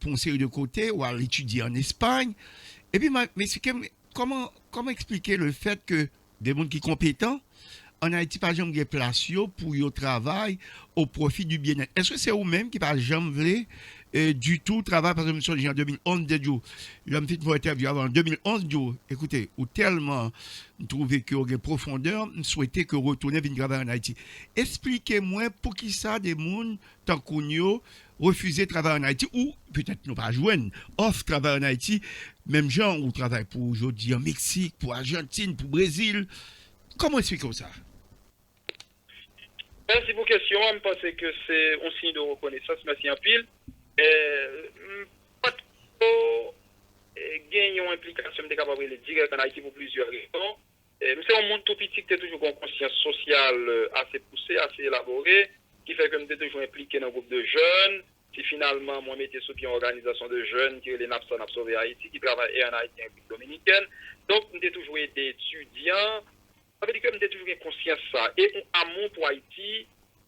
pour une série de côtés, ou à l'étudier en Espagne. Et puis comment expliquer le fait que des gens qui sont compétents, en Haïti, par exemple, des places pour y travail au profit du bien-être. Est-ce que c'est vous-même qui, par exemple, du tout travail, par exemple, en 2011, l'homme fait une interview avant, en 2011, écoutez, ou tellement trouvé qu'il y a une profondeur, souhaité que retourner venir travailler en Haïti. Expliquez-moi pour qui ça, des gens, tant qu'on refuser de travailler en Haïti, ou peut-être nous pas joindre, offre travail en Haïti, même gens ou travaille pour aujourd'hui en Mexique, pour Argentine, pour Brésil. Comment expliquer ça? Merci pour la question. Je pense que c'est un signe de reconnaissance. Merci en pile. Pas trop gagner une implication de capable de direct en Haïti pour plusieurs raisons. C'est un monde tout petit qui a toujours une conscience sociale assez poussée, assez élaborée, qui fait que je suis toujours impliqué dans un groupe de jeunes. Si finalement, mon métier est une organisation de jeunes qui est les NAPSA Sauvé Haïti, qui travaille en Haïti et en République dominicaine. Donc, je suis toujours des étudiants. Ça veut dire que je suis toujours une conscience de ça. Et un amour pour Haïti,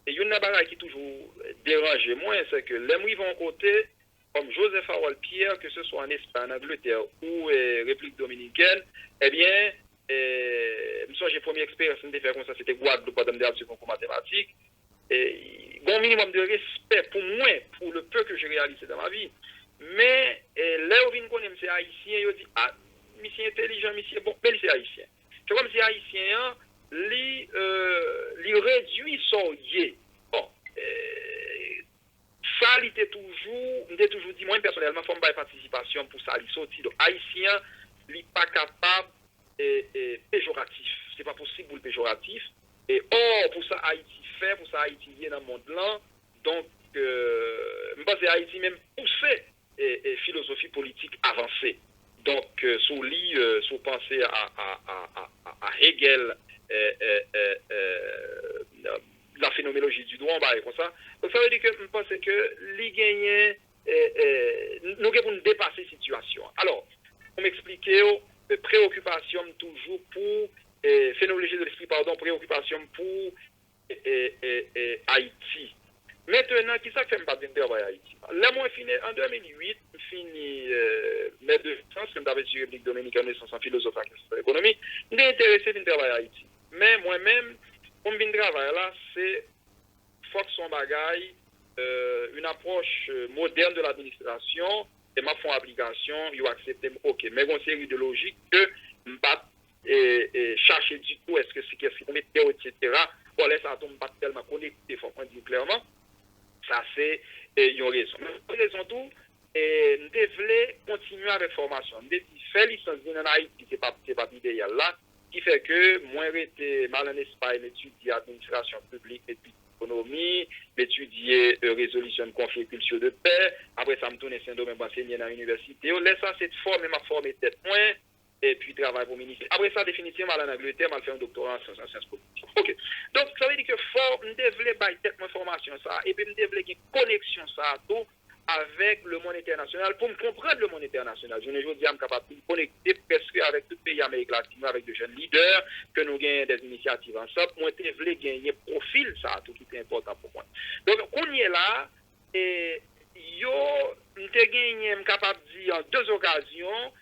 et il y a une chose qui toujours dérange moi, c'est que les gens vont côté, comme Joseph Harold Pierre, que ce soit en Espagne, en Angleterre ou République dominicaine, eh bien, j'ai première expérience de faire comme ça, c'était Guadeloupe, madame de concours mathématiques. Et bon minimum de respect pour moi, pour le peu que j'ai réalisé dans ma vie. Mais là où je connais c'est haïtien, je dis ah, monsieur intelligent, monsieur bon, mais c'est haïtien. C'est comme si haïtien, li réduit son yé. Bon, ça, il était toujours dit, moi personnellement, il faut me participation pour ça, il sorti. Donc, haïtien, il n'est pas capable péjoratif. C'est pas possible pour le péjoratif. Et or, pour ça, Haïti fait, pour ça, Haïti vient dans le monde là. Donc, je pense que Haïti même poussé philosophie politique avancée. Donc, sous lit, sous penser à Hegel, la phénoménologie du droit, comme ça. Donc, ça veut dire que je pense que les gagnants, nous devons dépasser la situation. Alors, pour m'expliquer, préoccupation toujours pour, phénoménologie de l'esprit, pardon, préoccupation pour Haïti. Maintenant, qui ça fait me battre à Haïti? Là, moi, en 2008, je finis mes 2 sens, comme d'avais sur République Dominicaine, en philosophe et économie, je suis intéressé à travailler à Haïti. Mais moi-même, pour me travailler là, c'est faut que son bagaille, une approche moderne de l'administration, et ma font application, ils acceptent, ok, mais il y a une série de logiques que je ne pas chercher du tout, est-ce que c'est qu'est-ce qu'on met, etc. Bon, là, ça tombe pas tellement connecté, il faut qu'on dise clairement. Ça, c'est une raison. Une raison tout, nous devons continuer avec la formation. Nous devons faire licence en Haïti, ce n'est pas l'idéal là, qui fait que moi, j'étais mal en Espagne, étudier administration publique et économie, étudier résolution de conflits culturels de paix. Après, ça me tourne Saint-Domingue pour enseigner dans l'université. Laisse ça, c'est former ma forme tête moins. Et puis travailler pour le ministère. Après ça, définitivement, en Angleterre, je vais faire un doctorat en sciences politiques. Ok. Donc, ça veut dire que faut nous développer cette formation, ça, et puis nous développer une connexion, ça, tout, avec le monde international, pour me comprendre le monde international. Je ne veux dire, je suis capable de me connecter presque avec tout le pays Amérique latine, avec de jeunes leaders, que nous gagnons des initiatives ensemble. Moi, je veux gagner profil, ça, tout qui est important pour moi. Donc, on y est là, et je suis gagné, capable de dire en 2 occasions,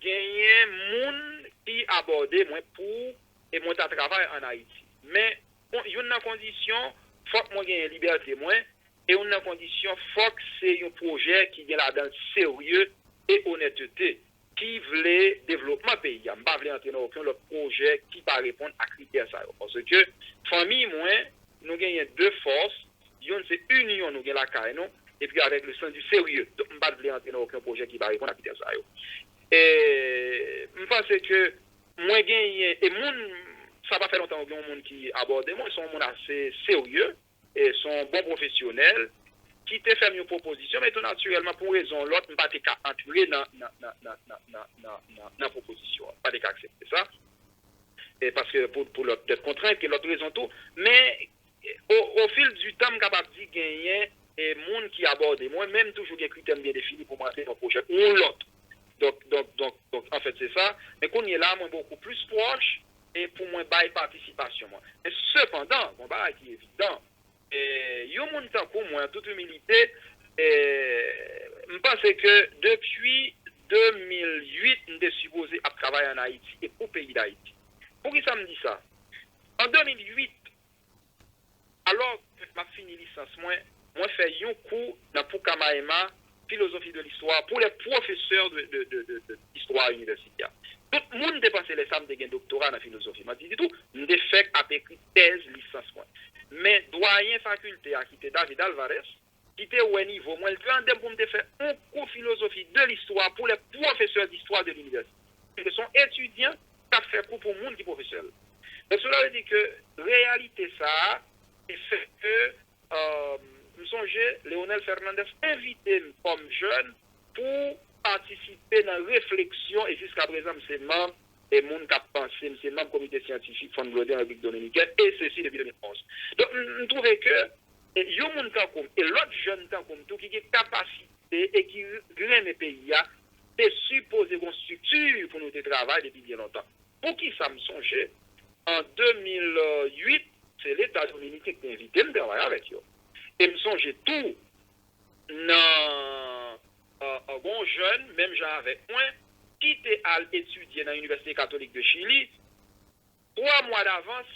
gagner moun qui abordé moi pour et mon travail en Haïti. Mais il y a une condition, faut que moi gagne liberté moi et une condition, faut que c'est un projet qui est là dans sérieux et honnêteté qui voulait développement pays. Je ne vais pas entrer dans aucun autre projet qui va répondre à critères ça parce que famille moi nous gagnons 2 forces, une c'est union nous gagne la carré non et puis avec le sens du sérieux. Donc je ne vais pas entrer dans aucun projet qui va répondre à critères ça. Et je pense que moi gagné et ça va faire longtemps que monde qui aborde moi sont monde assez sérieux et sont bons professionnels qui te fait une proposition mais tout naturellement pour raison l'autre ne pas te entrer dans proposition pas de accepter ça et parce que pour l'autre peut-être contrainte que l'autre raison tout mais au fil du temps capable de gagner et monde qui aborde moi même toujours des critères bien définis pour monter un projet ou l'autre. Donc, en fait, c'est ça. Mais qu'on y est là, moi, beaucoup plus proche et pour moi, bail participation. Moi. Et cependant, mon bail qui est évident, il y a un temps pour moi, en toute humilité, je pense que depuis 2008, on est supposé à travailler en Haïti et au pays d'Haïti. Pour qui ça me dit ça? En 2008, alors que je fini licence, moi, fait un cours dans Pucamaima, philosophie de l'histoire pour les professeurs d'histoire universitaire. Tout le monde dépassé les femmes de doctorat en philosophie. Je dis tout, nous avons fait avec thèse, licence. Mais doyen faculté qui était David Alvarez, qui était au niveau, moi, il fait pour me faire un cours philosophie de l'histoire pour les professeurs d'histoire de l'université. Ils sont étudiants qui ont fait cours pour le monde qui est professeur. Donc cela veut dire que réalité ça, et fait que nous songez, Léonel Fernandez invité comme jeune pour participer dans la réflexion et jusqu'à présent, c'est membre et monde qui a pensé, c'est membre comité scientifique Fond Glodin République Dominicaine et ceci depuis 2011. Donc, nous trouvons que il y a un monde comme et l'autre jeune comme tout qui a capacité et qui gagne le pays, c'est supposé une structure pour nous travailler depuis bien longtemps. Pour qui ça me songeait, en 2008, c'est l'État dominicain qui a invité à travailler avec eux. Et me songe tout dans un bon jeune, même genre avec moi, qui était à étudier dans l'Université catholique de Chili, 3 mois d'avance,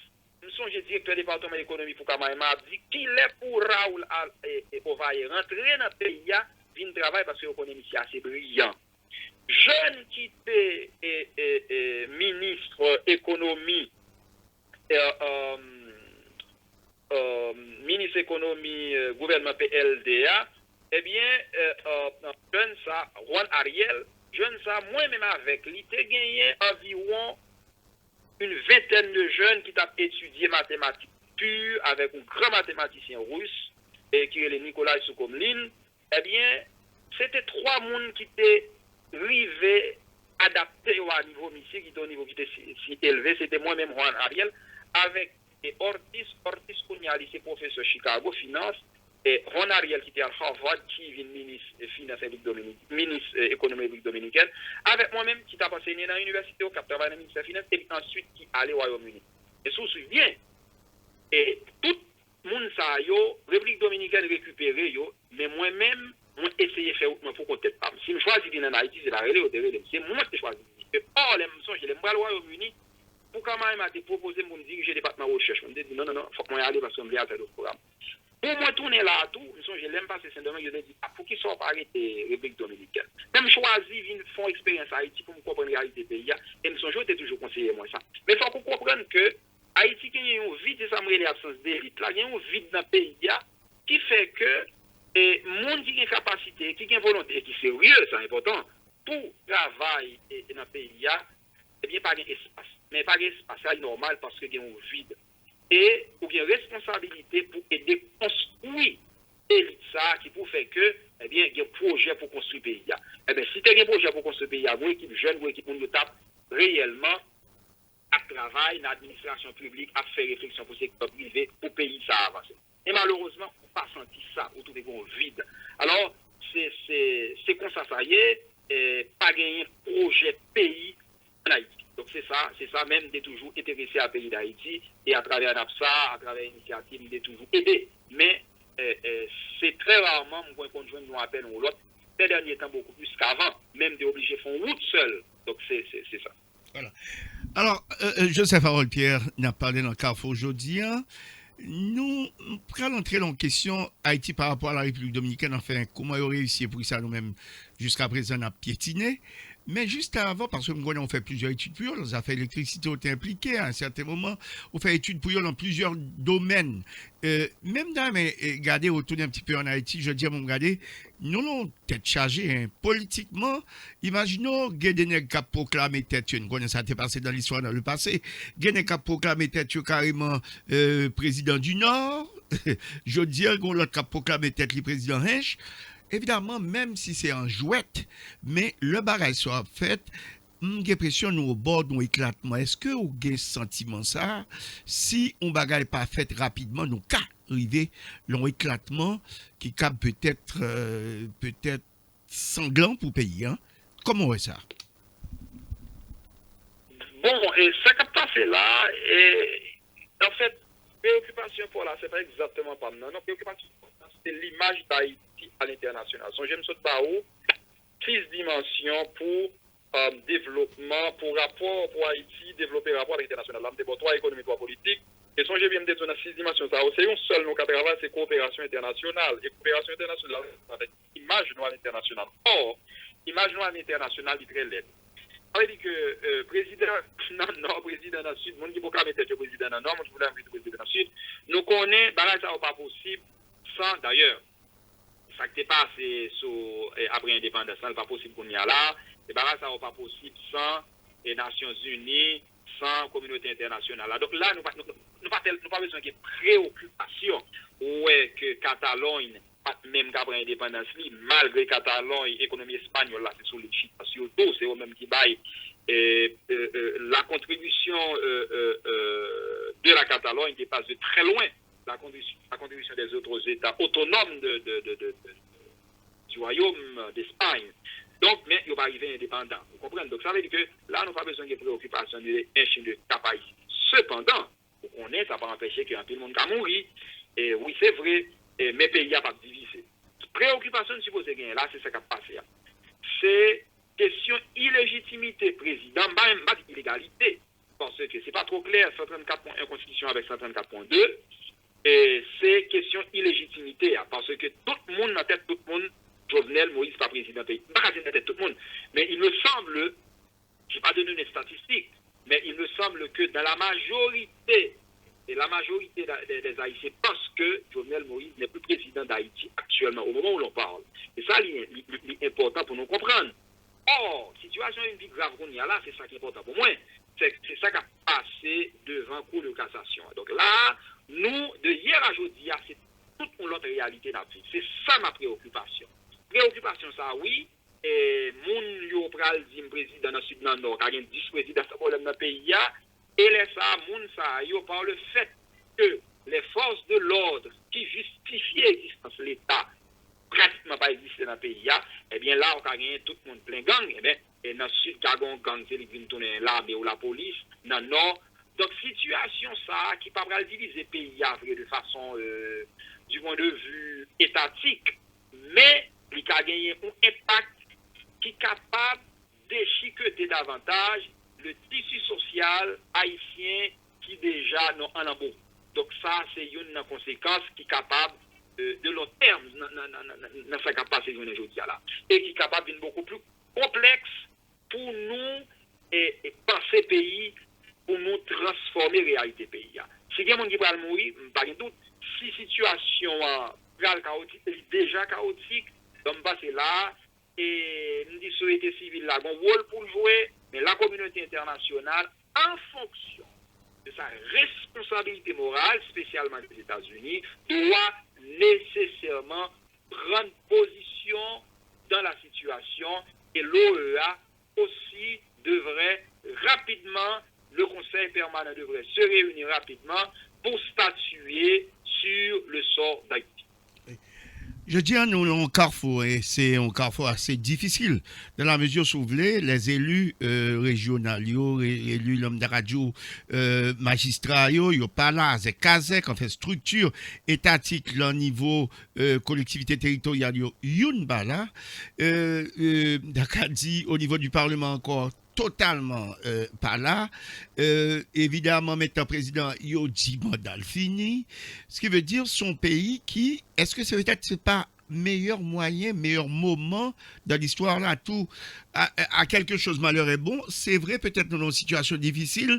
nous sommes directeur du département de l'économie pour Kamaïma, dit qu'il est pour Raoul et Ovaye rentrer dans le pays, vient travailler parce que l'économie c'est assez brillant. Jeune qui était ministre économie, ministre économie gouvernement PLDA, eh bien, jeune ça, Juan Ariel, jeune ça, moi-même avec lui, t'ai gagné environ une vingtaine de jeunes qui ont étudié mathématiques pures avec un grand mathématicien russe, et qui est le Nicolas Soukomlin. Eh bien, c'était 3 personnes qui étaient arrivés, adaptés au niveau monsieur, qui était au niveau qui était si élevé. C'était moi-même, Juan Ariel, avec Ortiz Kounia, c'est professeur Chicago Finance, et Juan Ariel qui était à Harvard, qui est ministre Finance ministre économie République dominicaine, avec moi-même qui t'a enseigné dans l'université au Cap travail dans le ministère Finance, et ensuite qui allait au Royaume-Uni. Et si vous vous souvenez, et tout le monde ça yo, République dominicaine récupéré yo, mais moi-même, moi essayer de faire autrement pour qu'on t'aide pas. Si je choisis de venir en Haïti, c'est la relais au terrain, c'est moi qui choisis. Or, les mensonges, les bras au Royaume-Uni, pour quand même m'a proposé pour me diriger le département de recherche. Je me dis non, faut que moi y aller parce que je vais faire d'autres programmes. Pour moi tourner là tout, je l'aime pas c'est Saint-Domingue, je dis pour qu'ils soient pas arrêtés République dominicaine. Même choisi vinn font expérience à Haïti pour me comprendre la réalité pays et me songe toujours conseiller moi ça. Mais faut qu'on comprenne que Haïti qui a un vide ça me l'absence d'élite là, il y a un vide dans le pays qui fait que monde qui a une capacité, qui a une volonté et qui est sérieux, c'est important pour travailler dans le pays eh bien pas d'espace. Mais pas d'espace, c'est normal parce qu'il y a un vide. Et ou bien responsabilité pour aider à construire l'élite ça qui pour faire que eh bien il y a un projet pour construire le pays. Eh bien si tu as un projet pour construire le pays, une équipe jeune, une équipe qui tape réellement à travail dans l'administration publique, à faire réflexion pour le secteur privé pour le pays ça avancer. Et malheureusement, on n'a pas senti ça, on trouve un vide. Alors c'est comme ça y est, pas gagner projet pays en Haïti. Donc c'est ça même d'être toujours intéressé à pays d'Haïti et à travers NAPSA, à travers l'initiative, d'être toujours aidé. Mais c'est très rarement mon conjoint nous appelle ou l'autre. Ces derniers temps beaucoup plus qu'avant, même d'être obligé de faire route seul. Donc c'est ça. Voilà. Alors, Joseph Harold Pierre n'a parlé dans le Carrefour aujourd'hui. Nous prenons entrer en question Haïti par rapport à la République dominicaine. Enfin, comment ils ont réussi pour ça nous-mêmes jusqu'à présent à piétiner. Mais juste avant, parce que nous on fait plusieurs études pour eux, les affaires électricité ont été impliquées à un certain moment, on fait études pour eux dans plusieurs domaines. Même dans, mais regardez, retourner un petit peu en Haïti, je dis à mon regardez, nous avons tête chargée, hein. Politiquement, imaginons, Guédénèg qui a proclamé tête, nous connaissons ça, c'est passé dans l'histoire dans le passé, Guédénèg qui a proclamé tête carrément président du Nord, je dis qu'on l'autre qui a proclamé tête le président Hench. Évidemment, même si c'est en jouette, mais le barrage soit fait, j'ai l'impression nous au bord d'un éclatement. Est-ce que vous avez sentiment ça? Si on bagaille pas fait rapidement, nous qu'à arriver l'un éclatement qui cap peut-être sanglant pour le pays. Hein? Comment est ça? Bon, et ça qui a passé là, et en fait, préoccupation pour là, c'est pas exactement pas non. Non, préoccupation c'est l'image d'Haïti à l'international. Son j'aime sauter par où 6 dimensions pour développement, pour rapport pour Haïti, développer rapport à l'international. Là, d'abord 3 économies, 3 politiques. Et son j'ai bien dit dans 6 dimensions. Ça, c'est un seul nous qui travaille, c'est coopération internationale. Et coopération internationale, avec image noire internationale. Or, image noire internationale, il est très laide. On dit que président dans le nord, président dans le sud, monde qui peut pas mettre le président dans le nord, moi je voulais inviter le président dans le sud. Nous connaissons, ça n'est pas possible sans, d'ailleurs, ça qui est passé après l'indépendance, ce n'est pas possible qu'on y a là, et ça n'est pas possible sans les Nations Unies, sans communauté internationale. Donc là, nous n'avons pas besoin de préoccupation, ouais, que Catalogne, même qu'après l'indépendance, malgré Catalogne, l'économie espagnole, là, c'est sur les chiffres, surtout, c'est eux-mêmes qui baillent la contribution de la Catalogne qui passe de très loin la contribution des autres États autonomes du royaume d'Espagne. Donc, mais il va arriver indépendant. Vous comprenez? Donc, ça veut dire que là, nous n'avons pas besoin de préoccupation de capacité. Cependant, on est, ça ne va pas empêcher que tout le monde va mourir. Et oui, c'est vrai, mais pays n'a pas divisé. Préoccupation supposée gagner, là, c'est ça qui a passé. C'est question illégitimité président, pas illégalité. Parce que que c'est pas trop clair, 134.1 Constitution avec 134.2, et c'est question illégitimité, hein, parce que tout le monde, en tête, tout le monde, Jovenel Moïse, pas président pays. Pas dire en tête tout le monde, mais il me semble, je n'ai pas donné des statistiques, mais il me semble que dans la majorité des Haïtiens pensent que Jovenel Moïse n'est plus président d'Haïti actuellement, au moment où l'on parle. Et ça, c'est important pour nous comprendre. Or, situation une vie grave qu'on y a là, c'est ça qui est important pour moi. C'est ça qui a passé devant Cour de cassation. Donc là, nous, de hier à aujourd'hui, c'est toute l'autre réalité dans la vie. C'est ça ma préoccupation. Préoccupation, ça, oui. Et moun yo pral di président dans le sud nord, car il y a 10 présidents dans le pays, et les ça, moun ça, yo par le fait que les forces de l'ordre qui justifient l'existence de l'État pratiquement pas existé dans le pays, eh bien là, on a gagné tout le monde plein gang, eh bien, et dans le sud, il y a un gang, c'est l'armée ou la police, dans le nord. Donc, situation ça, qui pas mal diviser le pays de façon, du point de vue étatique, mais il a gagné un impact qui est capable de déchiqueter davantage le tissu social haïtien qui déjà non en lambeau. Donc ça, c'est une conséquence qui est capable de long terme dans sa capacité aujourd'hui là, et qui est capable d'être beaucoup plus complexe pour nous et penser pays, pour nous transformer la réalité pays. Si il y a des gens qui vont mourir, pas de doute, si la situation est chaotique, déjà chaotique, donc c'est là, et nous disons société civile là, un rôle pour jouer, mais la communauté internationale, en fonction de sa responsabilité morale, spécialement des États-Unis, doit nécessairement prendre position dans la situation, et l'OEA aussi devrait rapidement, le Conseil permanent devrait se réunir rapidement pour statuer sur le sort d'Haïti. Je dis à nous, un carrefour, et c'est un carrefour assez difficile, dans la mesure où, vous voulez, les élus régionaux, les élus l'homme de radio, magistrats, ils sont pas là, c'est casé, en fait, structure étatique, au niveau collectivité territoriale, ils sont pas là. Dakar dit, au niveau du Parlement encore, totalement pas là. Évidemment, maintenant, président, il a dit mandat fini. Ce qui veut dire son pays qui, est-ce que c'est peut-être c'est pas meilleur moyen, meilleur moment dans l'histoire là, tout à quelque chose malheur est bon. C'est vrai, peut-être dans une situation difficile,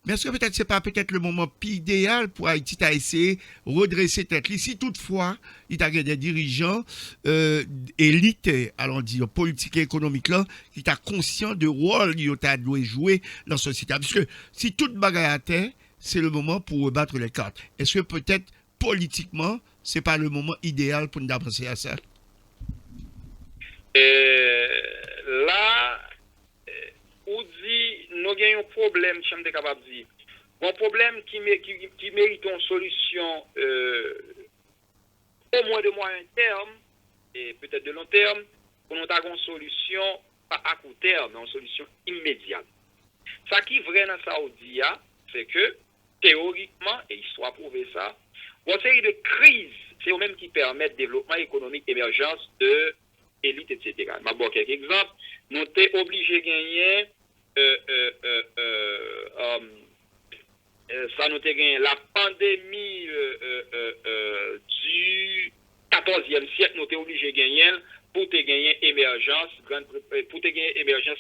mais est-ce que peut-être c'est pas peut-être le moment idéal pour Haïti à essayer de redresser tête. Ici, toutefois, il y a des dirigeants élites, allons dire, politique et économique là, qui sont conscients de rôle qu'ils doivent jouer dans la société. Parce que si toute bagarre à terre, c'est le moment pour rebattre les cartes. Est-ce que peut-être politiquement, c'est pas le moment idéal pour nous penser à ça? Là, on dit, nous avons un problème, je suis capable de dire. Un problème qui mérite une solution au moins de moyen terme, et peut-être de long terme, pour nous avoir une solution pas à court terme, mais une solution immédiate. Ce qui est vrai dans Saoudi, c'est que, théoriquement, et l'histoire a prouvé ça, une série de crises, c'est eux-mêmes qui permettent le développement économique, émergence de élite, etc. Je vais vous quelques exemples. Nous sommes obligés de gagner, ça nous a gagné la pandémie du 14e siècle, nous sommes obligés de gagner pour te gagner émergence, pour te gagner émergence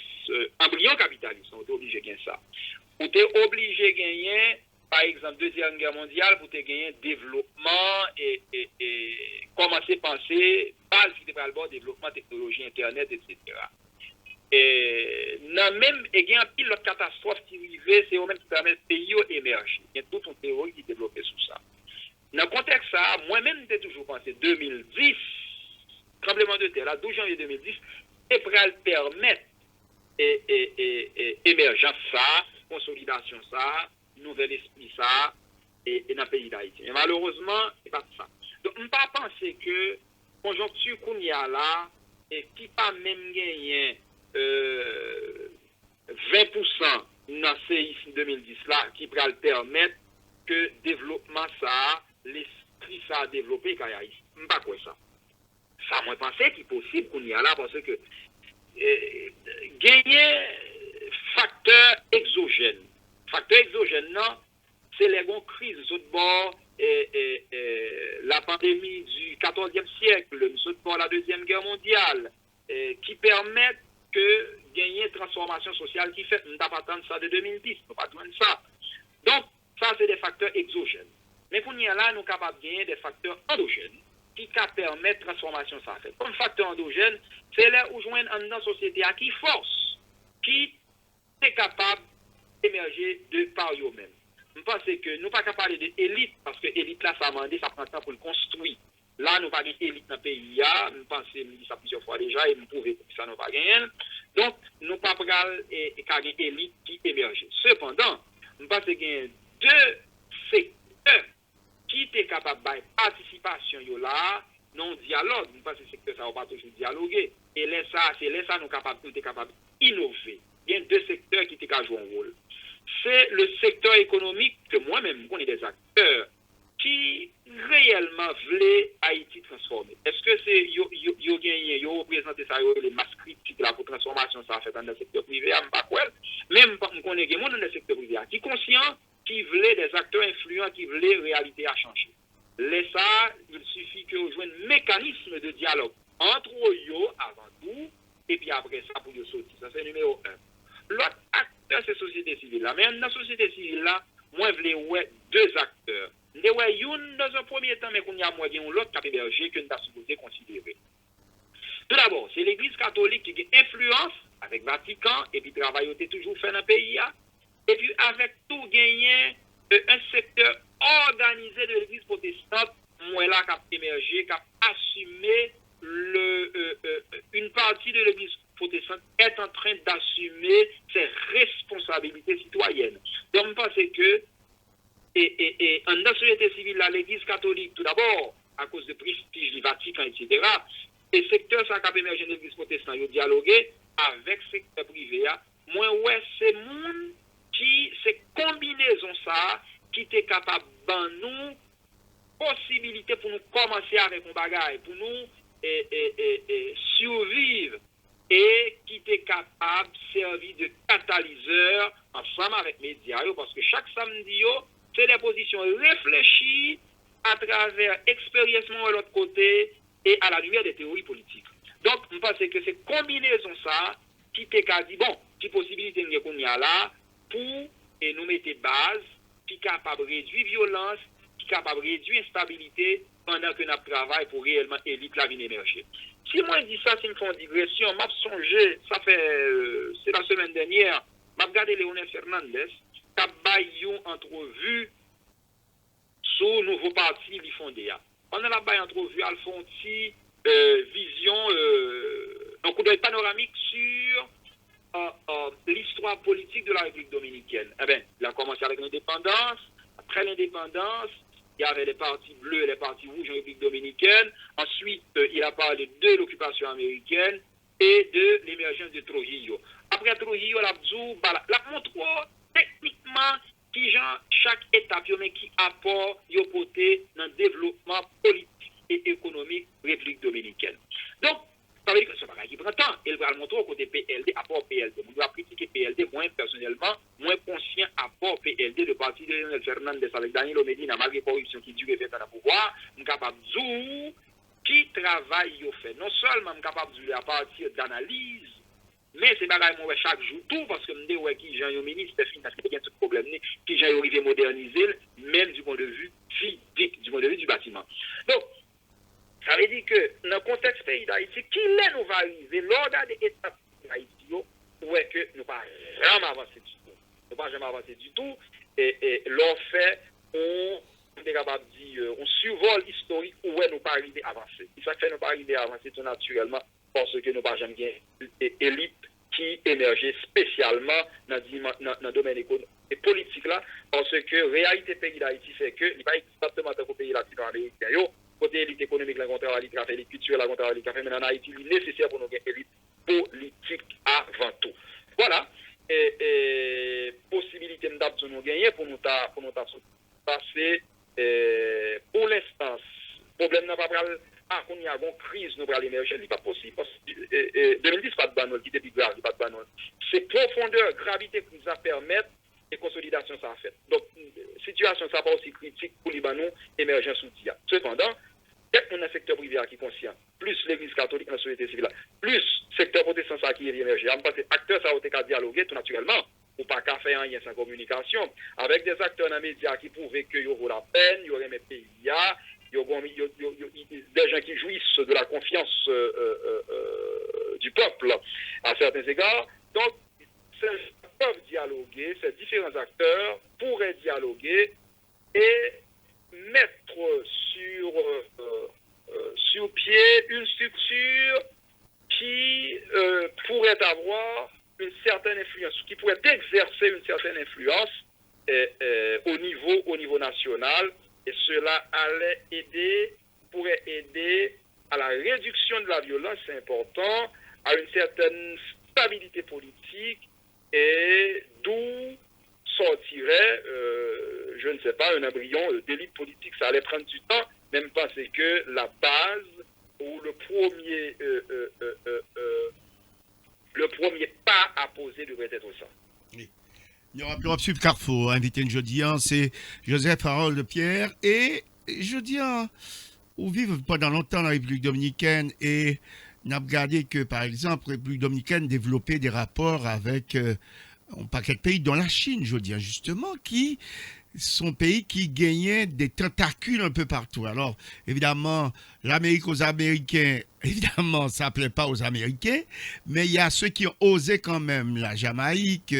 embryon capitaliste, nous sommes obligés de gagner ça. Nous sommes obligés de gagner par exemple, Deuxième Guerre mondiale, pour te gagner développement et commencer à penser, base qui te le développement, technologie, Internet, etc. Et même, il y a un pile de catastrophes qui arrivent, c'est eux-mêmes qui permettent de pays émerger. Il y a toute une théorie qui est développée sur ça. Dans le contexte ça, moi-même, j'ai toujours pensé 2010, tremblement de terre, là, 12 janvier 2010, et pour permettre émergence ça, consolidation ça, nouvel esprit ça, et dans le pays d'Haïti. Mais malheureusement, c'est pas ça. Donc, on ne peut pas penser que conjoncture qu'on y a là, et qui pas même gagné 20% dans CIS 2010 là, qui pourra le permettre que développement ça, l'esprit ça a développé qu'à Haïti. On ne peut pas quoi ça. Ça, moi, je pense qu'il est possible qu'on y a là, parce que gagner facteur exogène, Facteur exogène, non, c'est les grandes crises, de bord, la pandémie du XIVe siècle, de bord la Deuxième Guerre mondiale, qui permettent que gagner transformation sociale qui fait, nous n'avons pas attendre ça de 2010, nous pas attendre ça. Donc, ça, c'est des facteurs exogènes. Mais pour nous, là, nous sommes capables de gagner des facteurs endogènes qui permettent la transformation ça fait. Comme facteur endogène, c'est là où joindre dans la société à qui force, qui est capable d'émerger de par eux-mêmes. Je pense que nous ne pouvons pas parler d'élite, parce que l'élite là, ça demande, ça prend temps pour le construire. Là, nous n'avons pas d'élite dans le pays, nous pensons, nous dit ça plusieurs fois déjà, et nous prouvons que ça n'a pas gagné. Donc, nous ne pouvons pas avoir élite qui émerge. Cependant, nous pensons qu'il y a deux secteurs qui sont capables de participation là, non dialogue. Nous pensons que ce secteur, ça ne va pas toujours dialoguer. Et là, c'est là ça nous sommes capables d'innover. Il y a deux secteurs qui sont jouer un rôle. C'est le secteur économique que moi-même, je connais des acteurs qui réellement voulaient Haïti transformer. Est-ce que c'est yo gagné, yo représenté ça, les masses critiques la transformation ça a fait dans le secteur privé, même on connaît des gens dans le secteur privé qui conscient, qui voulaient des acteurs influents, qui voulaient réalité à changer. Les ça, il suffit que vous jouiez un mécanisme de dialogue entre eux avant tout, et puis après ça pour le sortir. Ça c'est numéro 1. L'autre acteur, c'est la société civile là. Mais dans la société civile là, moi je voulais deux acteurs. Je voulais une dans un premier temps, mais qu'on y a moyen l'autre qui a hébergé que nous avons supposé considérer. Tout d'abord, c'est l'Église catholique qui a influence avec le Vatican, et puis le travail était toujours fait dans le pays. Et puis avec tout gagné, un secteur organisé de l'Église protestante, moi là, qui a émergé, qui a assumé une partie de l'Église protestante est en train d'assumer ses responsabilités citoyennes. Donc, je pense que en la société civile, l'Église catholique, tout d'abord, à cause de prestige du Vatican, etc., et secteur ça qui a émergé de l'Église protestante, ils ont dialogué avec le secteur privé. Moi, ouais, c'est monde qui, c'est combinaison ça, qui était capable de nous possibilité pour nous commencer avec un bagage, pour nous survivre et qui était capable de servir de catalyseur ensemble avec les médias, parce que chaque samedi, c'est des positions réfléchies à travers expérience de l'autre côté et à la lumière des théories politiques. Donc, je pense que c'est combinaison ça qui était dit, bon, qui possibilité qu'on y a là pour nous mettre base, qui est capable de réduire violence, qui est capable de réduire instabilité pendant que nous travaillons pour réellement élite la vie émerger. Si moi je dis ça, si je fais une digression, m'a songé, ça fait, c'est la semaine dernière, m'a regardé Léonel Fernandez, qui a baillé une entrevue sur le nouveau parti qui fondé. On a la baillé entrevue, elle font une vision, un coup d'œil panoramique sur l'histoire politique de la République dominicaine. Eh bien, il a commencé avec l'indépendance, après l'indépendance, il y avait les partis bleus et les partis rouges en République dominicaine. Ensuite, il a parlé de l'occupation américaine et de l'émergence de Trujillo. Après Trujillo, la montre techniquement qui chaque étape, mais qui apporte dans le développement politique et économique de la République dominicaine. Donc, ça veut dire que ce bagage qui prend temps. Il va le montrer au côté PLD, apport PLD. On doit critiquer PLD, moi personnellement, moins conscient apport PLD de parti de Leonel Fernandez avec Daniel Medina, malgré la corruption qui dure et fait dans le pouvoir, je suis capable de dire qui travaille au fait. Non seulement je suis capable de dire à partir d'analyse, mais c'est bagaille moi chaque jour tout parce que me dis ouais qui Jean yo ministre fin parce qu'il y a tout problème qui Jean arrivé moderniser même du point de vue physique, du point de vue du bâtiment. Donc ça veut dire que dans le contexte pays d'Haïti, qui là nous va arriver, l'ordre des étapes d'Haïti, où est que nous ne pouvons jamais avancer du tout. Nous ne pouvons jamais avancer du tout. Et l'on fait, on est capable de dire, on survole historique où est nous pas arriver à avancer. Ça fait nous pas arriver à avancer tout naturellement parce que nous ne pouvons jamais gagner élite qui émergeait spécialement dans le domaine économique et politique là, parce que la réalité pays d'Haïti fait que, il n'y a pas exactement comme pays latino-américain. Côté élite économique, la contre élite café, élite culturelle, la contre élite café, mais en Haïti, il est nécessaire pour nous gagner élite politique avant tout. Voilà. Et possibilité de nous gagner pour nous passer pour l'instant. Problème n'a pas qu'on y a une crise, nous allons émerger, ce n'est pas possible. Parce que 2010, pas de banol, qui était grave, pas de banol. C'est profondeur, gravité qui nous a permis et consolidation ça a fait. Donc, situation ça pas aussi critique pour Libanon, émergence outil. Cependant, dès qu'on a un secteur privé qui est conscient, plus l'église catholique dans la société civile, plus secteur protestant qui est émergé, parce que acteurs ça ont été dialoguer tout naturellement, ou pas qu'à faire rien sans communication, avec des acteurs dans les médias qui prouvent qu'il y aura la peine, il y aurait mes pays, il y a des gens qui jouissent de la confiance du peuple à certains égards. Donc, ces gens peuvent dialoguer, ces différents acteurs pourraient dialoguer et mettre sur pied une structure qui pourrait avoir une certaine influence, qui pourrait exercer une certaine influence au niveau national, et cela pourrait aider à la réduction de la violence, c'est important, à une certaine stabilité politique, et d'où sortirait, je ne sais pas, un embryon d'élite politique. Ça allait prendre du temps, même penser que la base ou le premier pas à poser devrait être ça. Oui. Nous rappelons Sub Carrefour, invité jeudi, c'est Joseph Harold Pierre, et jeudi, on vit pendant longtemps dans la République dominicaine, et on a regardé que, par exemple, la République dominicaine développait des rapports avec un paquet de pays, dont la Chine, je veux dire, justement, qui sont pays qui gagnaient des tentacules un peu partout. Alors, évidemment, l'Amérique aux Américains, évidemment, ça ne plaît pas aux Américains, mais il y a ceux qui ont osé quand même. La Jamaïque,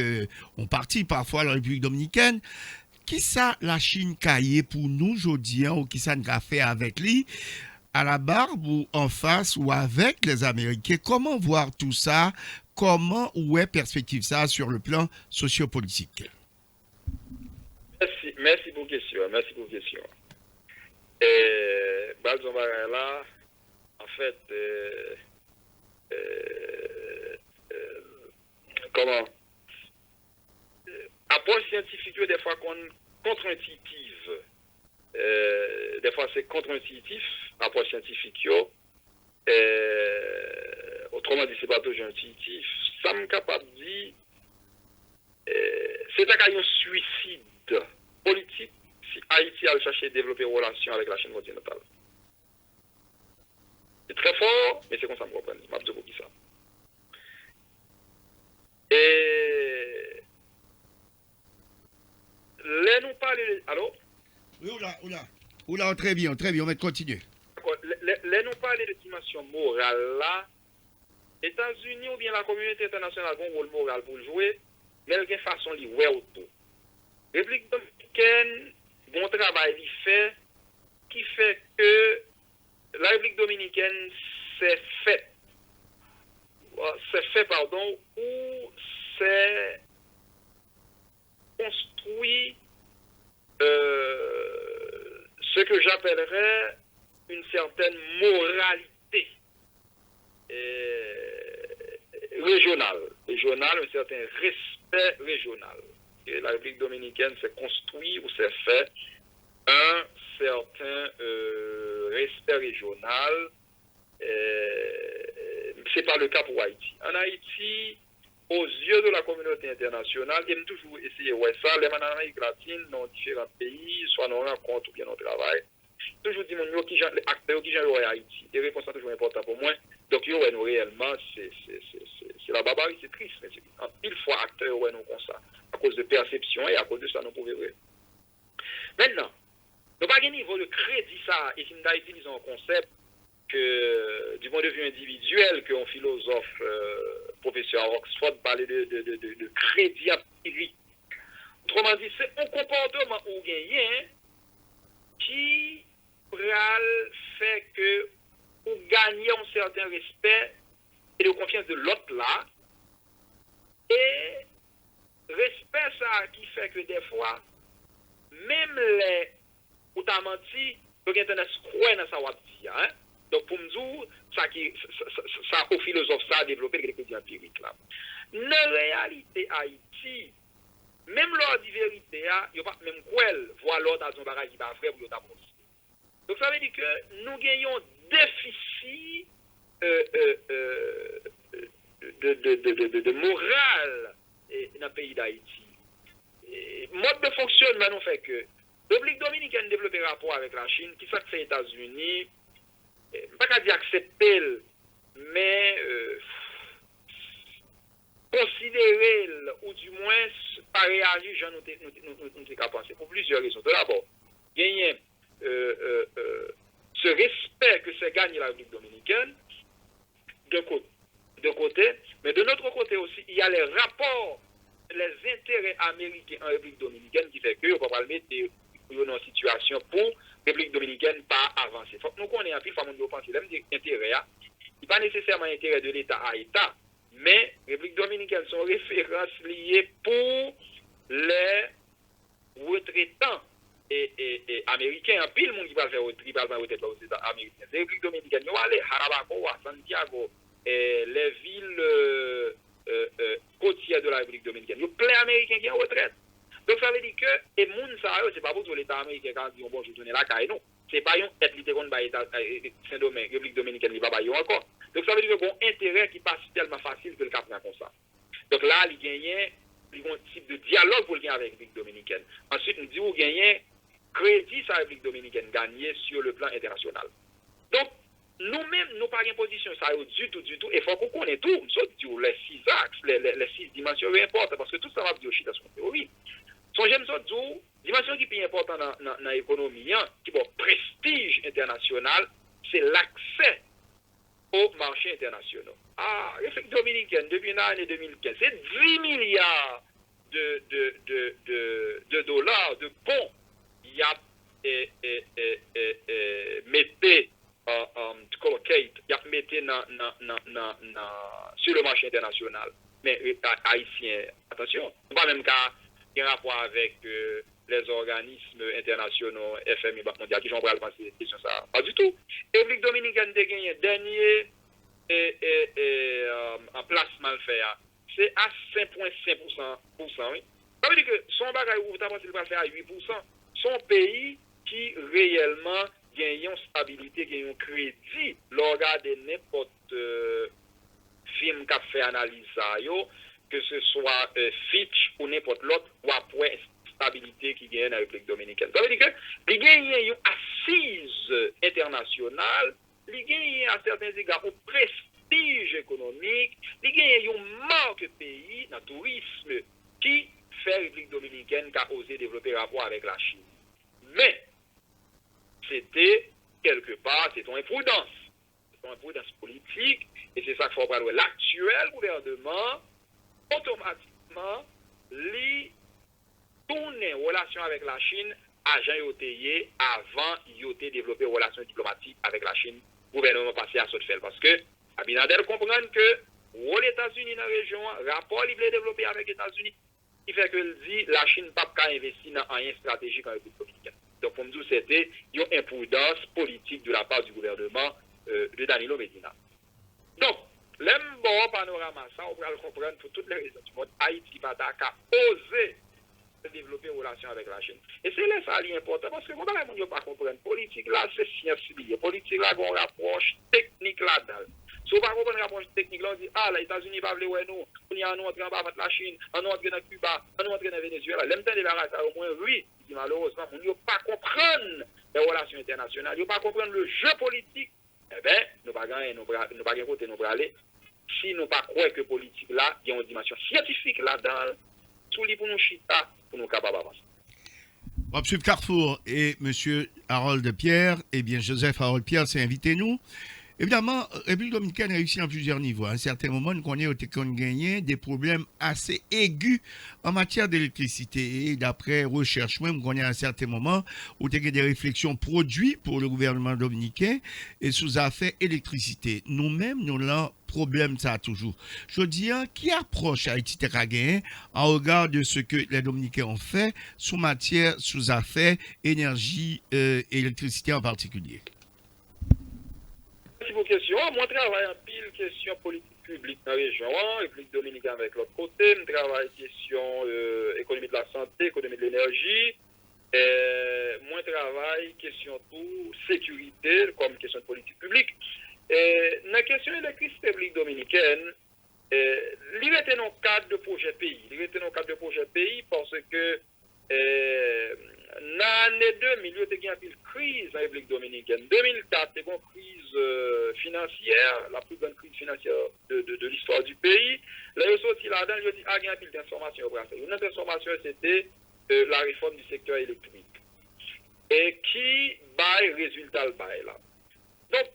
ont parti parfois à la République dominicaine. Qui ça, la Chine caillée pour nous, aujourd'hui, ou qui ça n'a fait avec lui, à la barbe ou en face ou avec les Américains? Comment voir tout ça? Comment, où est perspective ça sur le plan sociopolitique? Merci pour la question. Là, en fait, comment? Approche scientifique, des fois, contre-intuitive. Des fois, c'est contre-intuitif, approche scientifique. Autrement dit, c'est pas toujours intuitif. Ça me capable de dire, c'est un suicide politique si Haïti a cherché à développer une relation avec la Chine continentale. C'est très fort, mais c'est comme ça que je comprends. Je vais vous dire ça. Et les nous parler. Allô? Oui, oula, très bien, on va continuer. Les nous parler de dimension morale là, États-Unis ou bien la communauté internationale ont un rôle moral pour jouer, mais il y a une façon de jouer autour. République dominicaine, bon travail il fait, qui fait que la République dominicaine s'est fait, ou c'est construit ce que j'appellerais une certaine moralité régionale, un certain respect régional. Et la République dominicaine s'est construit ou s'est fait un certain respect régional. C'est pas le cas pour Haïti. En Haïti, aux yeux de la communauté internationale, ils ont toujours essayé de voir ça, les Amérique latine, dans différents pays, soit nos rencontres ou bien nos travail. Toujours dit, les acteurs qui ont Haïti. Et réponse toujours important pour moi. Donc, nous réellement, c'est la barbarie, c'est triste. Une fois acteurs, nous comme ça, à cause de perception et à cause de ça, nous pouvons voir. Maintenant, nous n'avons pas un niveau de crédit, ça, et si nous utilisons un concept que, du point de vue individuel, qu'un philosophe, professeur à Oxford, parlait de crédit empirique. Autrement dit, c'est un comportement ou gagné qui fait que pour gagner un certain respect et de confiance de l'autre là, et respect ça qui fait que des fois, même les ou t'as menti, donc internet croit dans sa wabdi, hein. Donc pour me dire ça au philosophe ça a développé le crédit empirique là. En réalité Haïti, même l'ordre de vérité, il n'y a pas même quoi voir l'ordre dans un bagage qui va vrai pour l'autre. Donc ça veut dire que nous gagnons déficit de morale dans le pays d'Haïti. mode de fonctionnement nous fait que la République dominicaine développe un rapport avec la Chine, qui ça que fait les États-Unis, pas qu'à dire accepter, mais considérer, ou du moins pas réagir, j'en nous qu'à penser, pour plusieurs raisons. Tout d'abord, gagner ce respect que c'est gagné la République dominicaine, de côté, mais de notre côté aussi, il y a les rapports, les intérêts américains en République dominicaine qui fait que on va pas le mettre dans une situation pour la République dominicaine pas avancer. Faut que nous connaissions un peu, il faut penser l'intérêt, il n'est pas nécessairement intérêt de l'État à État, mais la République dominicaine sont références liées pour les retraitants et américains. En pile, le monde qui va faire retraite aux États américains. La République dominicaine, ils vont aller à Jarabacoa, à Santiago, les villes côtières de la République dominicaine. Il y a plein d'Américains qui sont en retraite. Donc ça veut dire que, et moun ça, c'est pas pour l'État américain quand ils disent bon, je tourne la caille, non. C'est pas une tête littéralement par l'État Saint-Domingue, République dominicaine, il va pas encore. Donc ça veut dire que bon intérêt qui passe tellement facile que le cap prend comme ça. Donc là, il gagne un type de dialogue pour le gagner avec la République dominicaine. Ensuite, nous disons gagner crédit sur la République dominicaine gagné sur le plan international. Donc, nous-mêmes, nous pas une position ça du tout. Et il faut qu'on connaisse tout. Nous les 6 axes, les 6 dimensions importantes, parce que tout ça va dire aussi dans son théorie. Son j'aime ça dire, dimension qui est plus importante dans l'économie, qui est prestige international, c'est l'accès aux marchés internationaux. Ah, la République dominicaine, depuis l'année 2015, c'est 10 milliards de dollars de bons. Il y a mettez sur le marché international. Mais haïtiens, attention, pas même qu'à un rapport avec les organismes internationaux, FMI, Banque mondiale, qui j'en parle pas ces questions ça. Pas du tout. République dominicaine de gagner dernier en placement le faire, c'est à 5,5%. Oui. Ça veut dire que son bagage où tu as passé à 8%, son pays qui réellement gagne une stabilité, gagne un crédit, regarder n'importe film qui a fait analyse ça, que ce soit Fitch ou n'importe l'autre, ou après stabilité qui gagne dans la République dominicaine. Ça veut dire que il gagne une assise internationale, il gagne à certains égards un prestige économique, il gagne une marque pays dans le tourisme qui fait la République dominicaine qui a osé développer un rapport avec la Chine. Mais c'était quelque part, c'est une imprudence. C'est une imprudence politique, et c'est ça qu'il faut parler. L'actuel gouvernement, automatiquement, tourne en relation avec la Chine, agent yotéier, avant yoté développer une relation diplomatique avec la Chine, gouvernement passé à Sotfel. Parce que Abinader comprend que les États-Unis dans la région, rapport il veut développer avec les États-Unis, qui fait que dit la Chine n'a pas investi dans rien stratégique en République dominicaine. Donc, pour nous, c'était une imprudence politique de la part du gouvernement de Danilo Medina. Donc, l'aime bon panorama, ça, on va le comprendre pour toutes les raisons du monde. Haïti va oser développer une relation avec la Chine. Et c'est là ça l'important, parce que on ne peut pas comprendre. Politique là, c'est science liée. Politique là, on rapproche technique là-dedans. Si on ne peut pas comprendre la rapproche technique là, on dit, ah, les États-Unis va vouloir nous, on y a nous entrer en bas avec la Chine, on entre dans Cuba, on entre dans Venezuela. L'aime temps de la race, au moins, oui, malheureusement, on ne peut pas comprendre les relations internationales, on ne peut pas comprendre le jeu politique. Eh bien, nous ne pouvons pas côté nous aller. Si nous ne pas croire que politique là, il y a une dimension scientifique là-dedans, tout pour nous chita, pour nous capables d'avancer. M. Carrefour et M. Harold Pierre, eh bien, Joseph Harold Pierre s'est invité nous. Évidemment, la République dominicaine a réussi en plusieurs niveaux. À un certain moment, nous connaissons gagné des problèmes assez aigus en matière d'électricité. Et d'après recherche, même, on à un certain moment où il y a des réflexions produites pour le gouvernement dominicain et sous affaires électricité. Nous-mêmes, nous l'avons problème ça toujours. Je dis, qui approche Haïti Terraguin en regard de ce que les Dominicains ont fait sous matière, sous affaires, énergie, électricité en particulier? Merci pour vos questions. Moi, je travaille en pile question politique publique dans la région, République dominicaine avec l'autre côté. Je travaille question économie de la santé, économie de l'énergie. Moi, je travaille question tout sécurité comme question de politique publique. Dans la question de l'électricité République dominicaine, il était dans le cadre de projet pays. Il était dans le cadre de projet pays parce que Dans l'année 2000, il y a eu une crise en République dominicaine. 2004, il y a eu une crise financière, la plus grande crise financière de l'histoire du pays. Là, il y a sorti là-dedans, il y a dit, il y a une transformation. Une transformation, c'était la réforme du secteur électrique. Et qui baille résultat le bail là. Donc,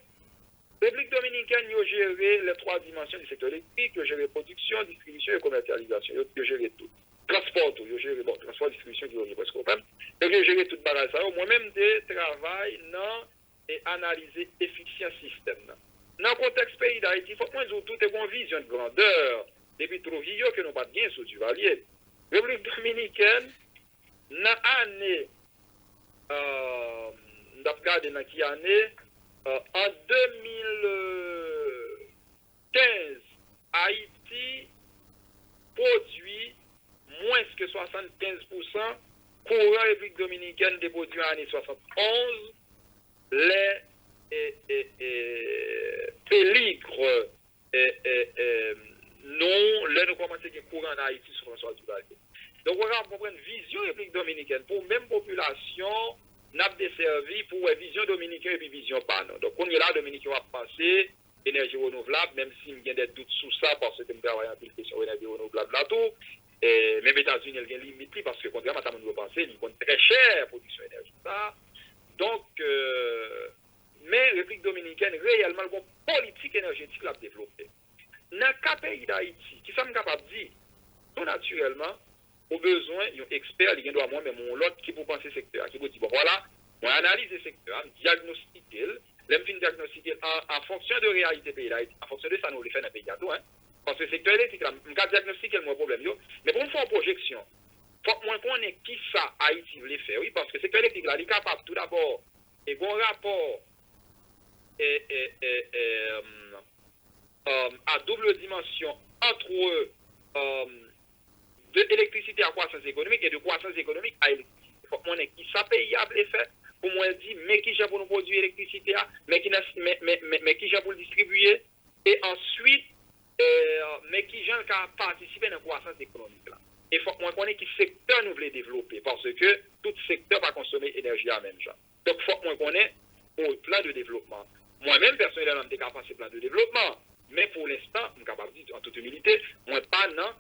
République dominicaine, il a géré les trois dimensions du secteur électrique, il a géré production, distribution et commercialisation. Il a géré tout. Transport, il a géré, bon, transport, distribution, il a presque au même. Il a géré toute bagage ça. Moi-même, des travail dans et analyser efficient système. Dans le contexte pays d'Haïti, il faut que nous tout est une vision de grandeur. Depuis trop vieux que nous pas bien sous du valier. République dominicaine, dans l'année, nous avons regardé dans quelle année, en 2015, Haïti produit moins que 75%, courant République dominicaine des produits en l'année 71, les péligres, non, là nous commençons à courant en Haïti sur François Duvalier. Donc on va prendre une vision République dominicaine pour même population, n'a desservi pour une vision dominicaine et puis vision pas. Donc on est là, dominicain va passer énergie renouvelable, même si il y a des doutes sur ça, parce que nous travaillons en sur l'énergie renouvelable là tout. Et même les États-Unis, il y a une limite parce que contrairement à ce que nous pensons, ils coûtent très cher la production d'énergie. Donc, mais République dominicaine, réellement, une politique énergétique l'a développée. Dans le pays d'Haïti, qui sommes capables de dire, tout naturellement, au besoin, il y a un expert, il y a moi, mais mon l'autre qui peut penser secteur, qui peut dire, bon voilà, on analyse le secteur, diagnostiquer, diagnostiquer en fonction de la réalité pays d'Haïti, en fonction de ça, nous le faisons dans le pays d'Haïti, hein. Parce que le secteur électrique, on peut diagnostiquer le problème, mais pour faire une projection, il faut qu'on ait qui ça Haïti veut faire, oui, parce que le secteur électrique, là, il est capable tout d'abord, et bon rapport à double dimension entre eux, de l'électricité à croissance économique et de croissance économique à électricité. Il faut qu'on ait qui ça payable les faire, pour moi dire, mais qui j'ai pour nous produire l'électricité, mais qui j'ai pour le distribuer, et ensuite, mais qui j'ai qu'à participer à la croissance économique là. Et il faut qu'on connaisse qui secteur nous voulons développer, parce que tout secteur va consommer énergie à même genre. Donc il faut qu'on connaisse au plan de développement. Moi-même, personnellement, je suis capable de penser plan de développement, mais pour l'instant, je suis capable de dire en toute humilité, moi pas dans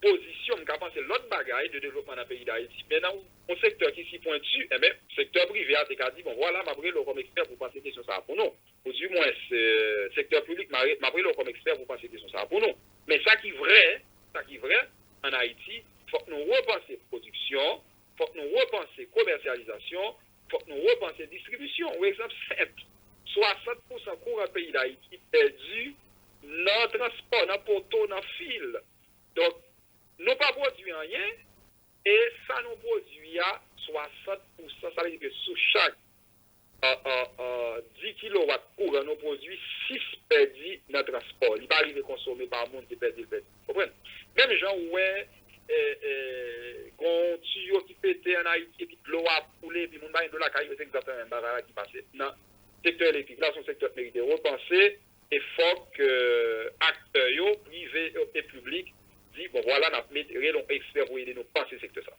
position, je suis capable de penser l'autre bagaille de développement dans le pays d'Haïti. Mais dans un secteur qui s'y pointe dessus, eh bien, le secteur privé a dit, bon voilà, je vais comme expert pour penser sur ça pour nous. Ou du moins, le secteur public m'a pris comme expert pour penser sur ça pour nous. Mais ça qui est vrai, en Haïti, il faut que nous repensions production, il faut que nous repensions commercialisation, il faut que nous repensions distribution. Par exemple, simple, 60% courant pays d'Haïti est dû dans le transport, dans le poteau, dans le fil. Donc, nous pas produit rien, et ça nous produit à 60%. Ça veut dire que sous chaque 10 kW courant, nous produit 6 perdus dans le transport. Il va arriver à consommer par monde qui perd. Vous comprenez? Même gens ouais, quand tuyau qui pétait en Haïti, et puis l'eau a coulé, puis mon bain de la caille, c'est exactement le même barrage qui passait. Non, secteur électrique, là, son secteur mérite de repenser, et faut que acteurs privés et publics disent, bon voilà, nous mettons un expert pour aider nous à penser secteur ça.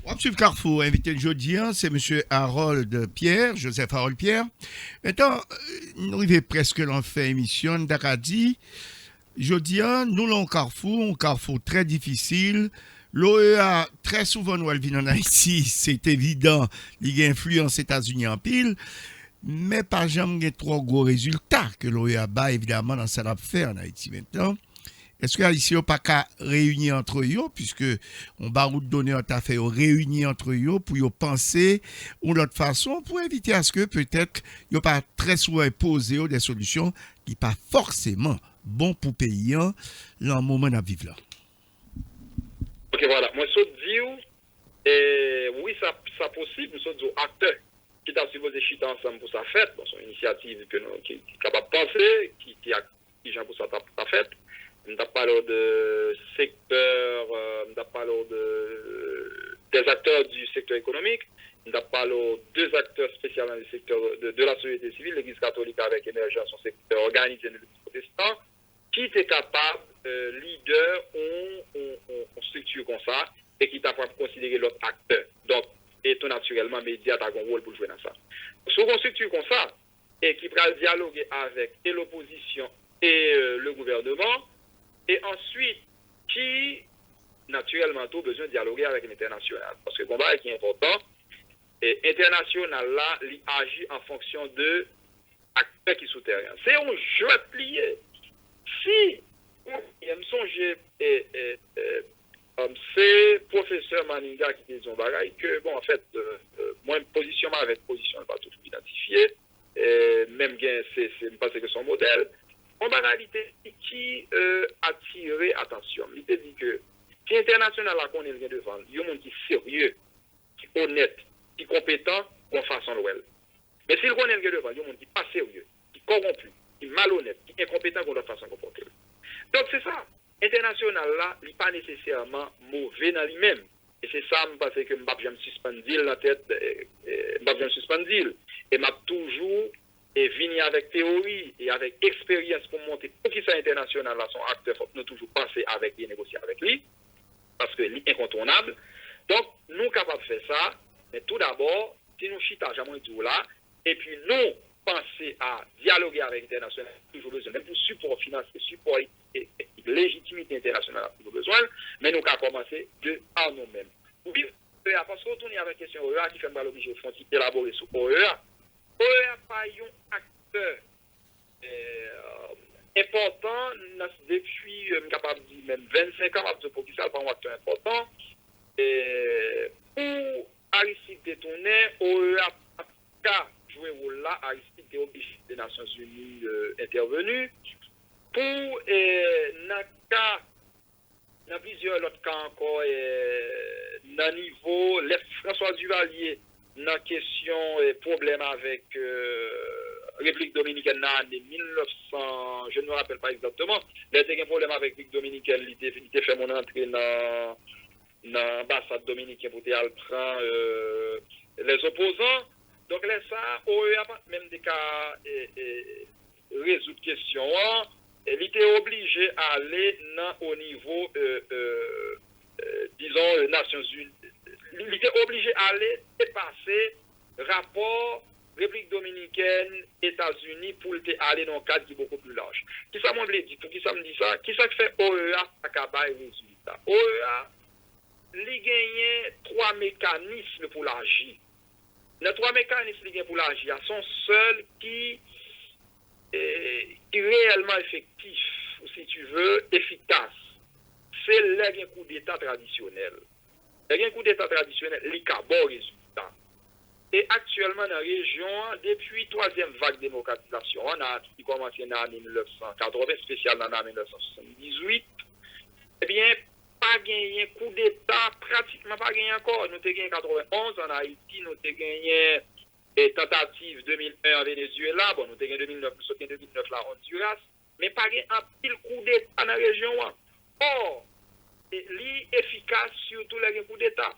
Monsieur Carrefour, invité aujourd'hui, c'est M. Harold Pierre, Joseph Harold Pierre. Maintenant, nous arrivons presque à la fin de l'émission d'Acadie. Jeudi, nous avons un carrefour très difficile. L'OEA, très souvent, nous vient en Haïti, c'est évident, il y a influence aux États-Unis en pile, mais pas jamais trop gros résultats que l'OEA bat, évidemment, dans ça fait en Haïti maintenant. Est-ce que Haïti n'a pas qu'à réunir entre eux, puisque on va vous donner un fait réunir entre eux pour penser d'une autre façon, pour éviter à ce que peut-être il n'y a pas très souvent posé des solutions qui ne sont pas forcément bon pour payer dans le moment de vivre là. Ok, voilà. Moi, je dis, oui, ça possible, nous sommes des acteurs qui sont supposés chiter ensemble pour sa fête. Bon, c'est une initiative qui est capable de penser, qui est pour sa fête. On a parlé de secteur, on a parlé des acteurs du secteur économique, on a parlé de 2 acteurs spécialement du secteur de la société civile, l'Église catholique avec émergence, son secteur organisé de l'Église protestante, qui était capable leader on structure comme ça et qui t'a pas considéré l'autre acteur. Donc, et tout naturellement, média a un rôle pour jouer dans ça. Si on structure comme ça et qui va dialoguer avec et l'opposition et le gouvernement, et ensuite qui naturellement tout besoin de dialoguer avec l'international. Parce que le combat qui est important, et international là, il agit en fonction de acteurs qui sont terrain. C'est un jeu plié. Si il me songe c'est professeur Maninga qui dit son bagage que bon en fait moi position avec position pas tout identifié même gain c'est parce que son modèle en banalité qui attirer attention. Il te dit que si international là qu'on est devant, il y a un monde qui est sérieux, qui est honnête, qui est compétent, qu'on fasse en l'ouel. Mais si le qu'on est devant, il y a un monde qui n'est pas sérieux, qui est corrompu, qui est malhonnête, qui est incompétent qu'on doit façon comporter. Donc c'est ça. International là, il n'est pas nécessairement mauvais dans lui-même. Et c'est ça, parce que je me suspendre dans la tête, je me suspendre. Et m'a toujours venir avec théorie et avec expérience pour monter pour qui ça international là, son acteur, faut nous toujours passer avec lui, négocier avec lui, parce que lui incontournable. Donc, nous sommes capables de faire ça, mais tout d'abord, si nous chita jamais tout là, et puis nous penser à dialoguer avec l'international, toujours besoin, même pour support financier, support et légitimité internationale, toujours besoin, mais nous avons commencé de par nous-mêmes. Oui, parce qu'on tourne avec la question OEA qui fait mal obligé de élaborer sur OEA. OEA pas un acteur important depuis, capable de dire même 25 ans, pour qui ça pas un acteur important. Pour Aristide détourner, OEA a joué un rôle là, Aristide est obligé des Nations Unies intervenues. Pour Naka, dans plusieurs autres cas encore, dans le niveau, François Duvalier, dans la question problème avec République Dominicaine en 1900, je ne me rappelle pas exactement, il y a eu un problème avec République Dominicaine, il a fait mon entrée dans l'ambassade dominicaine pour prendre les opposants. Donc là, ça, OEA même des cas résoudre question. Il était obligé à aller au niveau, disons, Nations Unies. Il était obligé à aller dépasser rapport République Dominicaine, États-Unis pour aller dans un cadre qui est beaucoup plus large. Qui ça m'a dit? Pour qui ça me dit ça? Qui ça fait OEA à Kabaï résultat? OEA, il gagne 3 mécanismes pour l'agir. Les 3 mécanismes pour l'agir sont seuls qui réellement effectif, ou si tu veux, efficace. C'est les coup d'État traditionnel. Les coup d'État traditionnel, les bon résultat. Et actuellement, dans la région, depuis la 3e vague de démocratisation, on a qui commencé en 1980, spécialement en 1978, eh bien, pas gagné coup d'État, pratiquement pas gagné encore. Nous avons gagné en 91 en Haïti, nous avons gagné tentative 2001 en Venezuela, bon, nous avons gagné 2009, nous avons gagné 2009 là en Honduras, mais pas gagné un pile coup d'État dans la région. Or, l'efficace sur tous les coups d'État.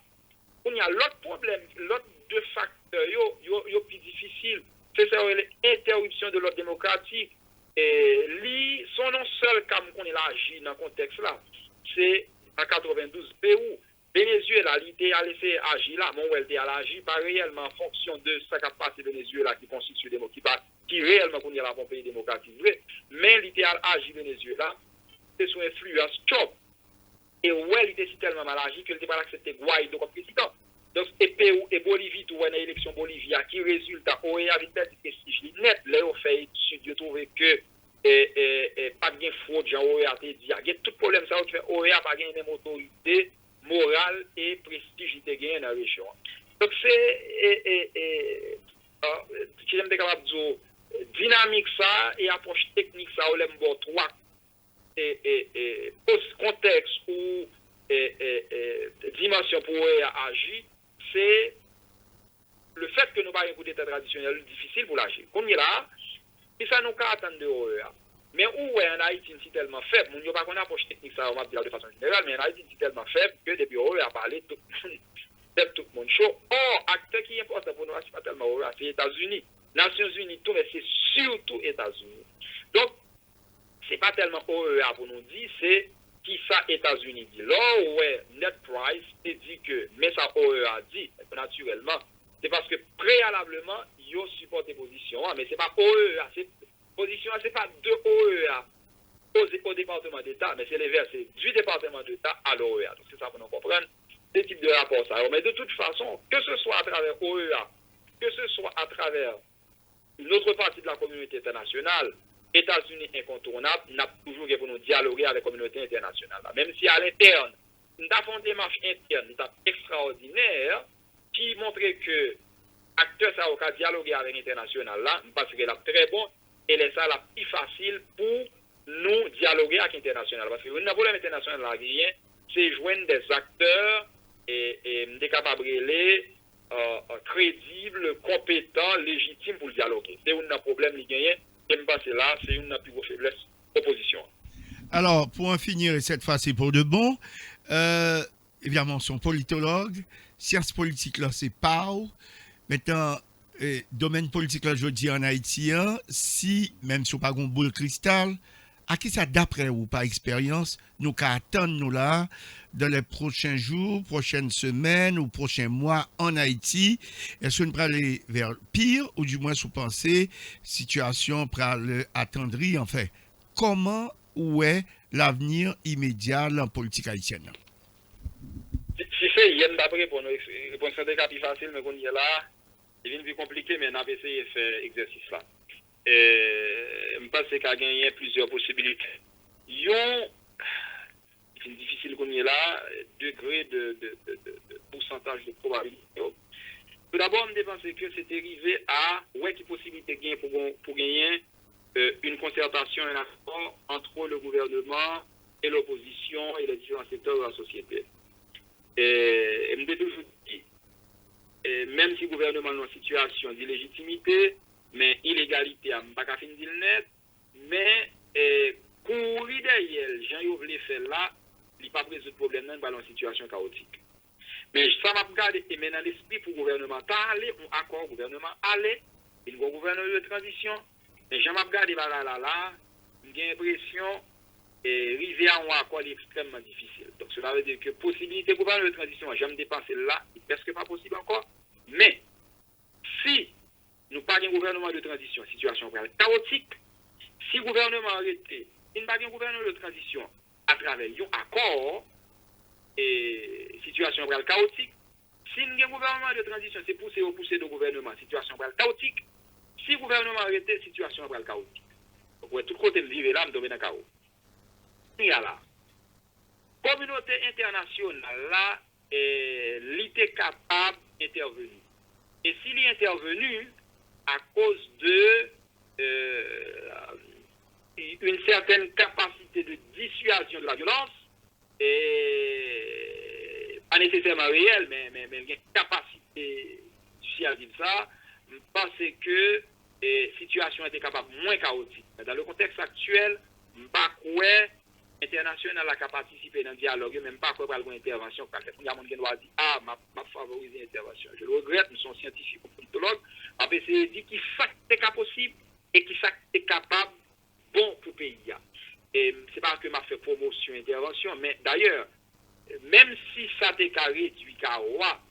Il y a l'autre problème, l'autre deux facteurs, yo plus difficile, c'est l'interruption de l'ordre démocratique. Et son non seul comme qu'on est agi dans ce contexte-là, c'est en 92 Pérou. Venezuela, il a laissé agir là, mon elle a agi pas réellement en fonction de ce qui a passé Venezuela qui constitue qui réellement qu'on y a un pays démocratique vrai, mais il a agi Venezuela, c'est sous influence Trump. Et ouais, il était tellement mal agi qu'il n'était pas accepté Guaido comme président. Donc, et Pérou et Bolivie, tout une élection Bolivia qui résulte à OEA avec perdu prestige net. Là, on fait étude, on trouve que pas de fraude, genre OEA a dit, il y a tout problème ça, que OEA pas de même autorité morale et prestige qui gagné dans la région. Donc, c'est, si j'aime capable de dire, dynamique ça et approche technique ça, on l'aime bon trois. Et contexte ou dimension pour agir, c'est le fait que nous n'avons pas un coup d'État traditionnel difficile pour l'agir. Comme il est là, et ça nous attend de OEA. Mais où est en Haïti, c'est tellement faible, nous n'avons pas une approche technique, ça on va dire de façon générale, mais en Haïti, c'est tellement faible que depuis OEA a parlé, tout le monde chaud. Or, acteur qui est important pour nous, c'est pas tellement OEA, c'est les États-Unis. Nations Unies, tout, mais c'est surtout États-Unis. Donc, c'est pas tellement OEA pour nous dire, c'est qui ça États-Unis dit. Là, ouais, net price, il dit que, mais ça OEA dit, naturellement, c'est parce que préalablement, ils ont supporté position, mais c'est pas OEA, c'est position, c'est pas de OEA au département d'État, mais c'est les versets du département d'État à l'OEA. Donc c'est ça pour nous comprendre ces types de rapports. Ça. Mais de toute façon, que ce soit à travers OEA, que ce soit à travers une autre partie de la communauté internationale, États-Unis incontournables, n'a toujours pour nous dialoguer avec la communauté internationale. Même si à l'interne, nous avons des démarches internes extraordinaires qui montrent que acteurs ça ont dialoguer avec l'international là, parce que là très bon et c'est ça la plus facile pour nous dialoguer avec l'international. Parce que le problème international là, c'est joindre des acteurs et des capables crédibles, compétents, légitimes pour dialoguer. C'est un problème qui gagne. Et me passer là, c'est une plus grosse faiblesse opposition. Alors, pour en finir, et cette fois c'est pour de bon, évidemment, son politologue, sciences politiques là, c'est PAO. Maintenant, domaine politique là, je dis en Haïti, si, même si on n'a pas de boule cristal, à qui ça, d'après ou par expérience, nous qu'à attendre nous là, dans les prochains jours, prochaines semaines ou prochains mois en Haïti, est-ce qu'on peut aller vers pire ou du moins sous penser, situation pour attendrir, en fait, comment ou est l'avenir immédiat de la politique haïtienne? Si c'est hier d'après pour nous répondre à des cas plus faciles, mais qu'on y est là, c'est une plus compliqué, mais on a essayé de faire exercice là. Je pense qu'il y a gagné plusieurs possibilités. C'est difficile qu'on y est là, degré de pourcentage de probabilité. Tout d'abord, je pense que c'est arrivé à ouais, quelle possibilité gagne pour gagner une concertation, un accord entre le gouvernement et l'opposition et les différents secteurs de la société. Et je me toujours dit, même si le gouvernement est en situation d'illégitimité, mais illégalité à pas qu'à finir net, mais courir derrière, Jean-Yves voulait faire là, il n'a pas résoudre le problème dans une situation chaotique. Mais ça m'a regardé et maintenant l'esprit pour le gouvernement aller, on accord gouvernement aller, il y a un gouvernement de transition, mais je m'a regardé là, j'ai l'impression arriver à un accord extrêmement difficile. Donc cela veut dire que possibilité de gouvernement de transition, j'aime dépasser là, c'est presque pas possible encore. Mais si nous pas un gouvernement de transition, situation chaotique, si le gouvernement arrêté, il n'y a pas un gouvernement de transition à travers un accord, et situation chaotique, si il y a un gouvernement de transition, c'est pousser le gouvernement, situation chaotique, si le gouvernement arrêté, situation chaotique. Donc, ouais, tout côté me vivre là, me domine dans le chaos. Il y a là. Communauté internationale là, l'était capable d'intervenir. Et s'il est intervenu à cause de une certaine capacité de dissuasion de la violence, et pas nécessairement réelle, mais une capacité, si à dire ça, parce que la situation était capable moins chaotique. Dans le contexte actuel, je ne sais pas quoi international a participé dans le dialogue, même pas quoi pour intervention. Il y a des gens qui doivent dire m'a favoriser l'intervention. Je le regrette, nous sommes scientifiques ou politologues. Après, c'est dit qui ça est possible et qui ça est capable bon pour le pays. Et c'est pas que m'a fait promotion, intervention, mais d'ailleurs, même si ça t'est carré du Kawa,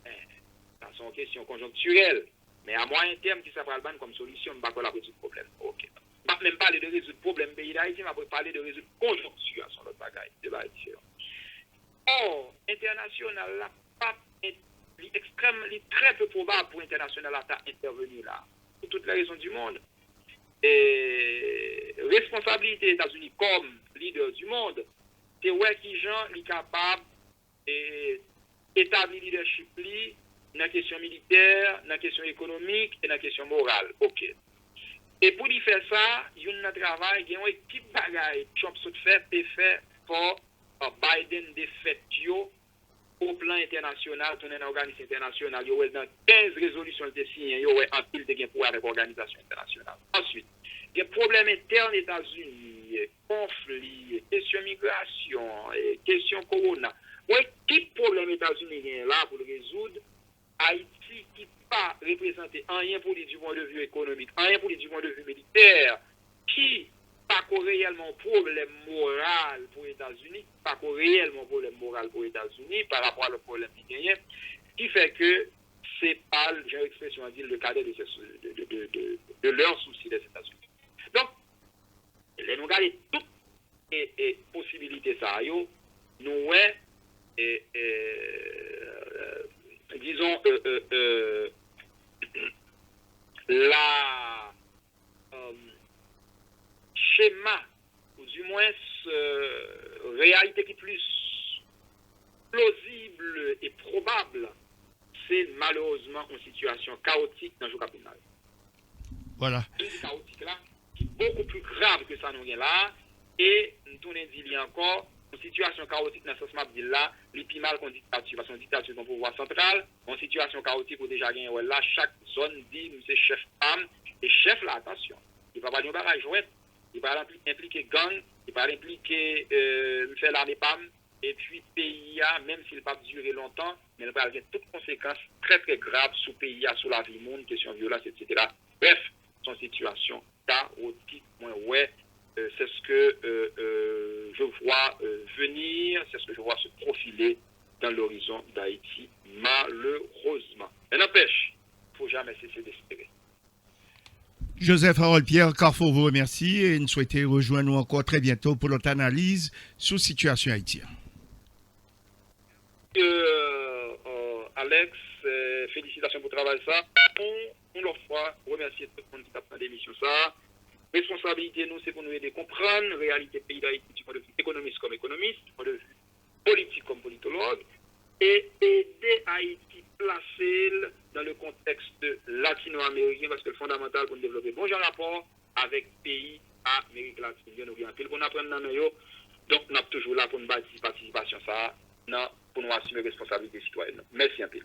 ça sont une question conjoncturelle, mais à moyen terme, qui ça va le comme solution, on va pas résoudre le problème. Ok. Je ne vais même parler de résoudre le problème pays d'Haïti, mais je vais parler de résoudre la conjoncture sur notre bagaille. Or, international, là, pas extrêmement, très peu probable pour international à intervenir là, pour toutes les raisons du monde. Et responsabilité des États-Unis comme leader du monde, c'est ouais qui gens sont capables d'établir leadership dans la question militaire, dans la question économique et dans la question morale. Ok. Et pour y faire ça, il y a un travail, il y a une équipe de bagaille qui ont fait pour Biden des fêtes au plan international, dans un organisme international, il y a dans 15 résolutions de signées, il y a un pile de gains pour avec l'organisation internationale. Ensuite, il y a des problèmes internes aux États-Unis, conflits, questions migration, questions corona. Quel problème aux États-Unis est là pour le résoudre? Haïti qui pas représenté rien pour les du point de vue économique, rien pour les du point de vue militaire, qui pas réellement problème moral pour les États-Unis, pas réellement problème moral pour les États-Unis par rapport à le problème qui gagne, qui fait que c'est pas, j'ai l'expression à dire, le cadre de leurs soucis des États-Unis. Donc, les nous regardons toutes les possibilités, ça, nous, disons, la schéma, ou du moins réalité qui est plus plausible et probable, c'est malheureusement une situation chaotique dans le capital. Voilà. Une chaotique là, qui est beaucoup plus grave que ça nous est là, et nous dit encore, une situation chaotique dans ce sens là, les plus mal qu'on dictature, parce qu'on dictature dans le pouvoir central, une situation chaotique où déjà gagné là, chaque zone dit, nous c'est chef femme, et chef là, attention, il va pas dire barrage jouet, il va impliquer gang, il va impliquer faire l'armée PAM, et puis pays, même s'il ne va pas durer longtemps, mais il va avoir toutes conséquences très très graves sur le pays, sur la vie monde, question de violence, etc. Bref, son situation chaotique, ouais, c'est ce que je vois venir, c'est ce que je vois se profiler dans l'horizon d'Haïti, malheureusement. Mais n'empêche, il ne faut jamais cesser d'espérer. Joseph Harold Pierre Carrefour vous remercie et nous souhaitons rejoindre nous encore très bientôt pour notre analyse sur la situation haïtienne. Alex, félicitations pour le travail. Ça. On leur fois remercier tout le monde qui a fait l'émission. Ça. Responsabilité, nous, c'est pour nous aider à comprendre la réalité du pays d'Haïti du point de vue économiste comme économiste, du point de vue politique comme politologue, et aider Haïti placer dans le contexte latino-américain, parce que le fondamental pour nous développer bon rapport avec pays Amérique latine. Bien orienté. Pour nous apprendre dans nos donc nous sommes toujours là pour une participation, ça, pour nous assumer responsabilité citoyenne. Merci un peu.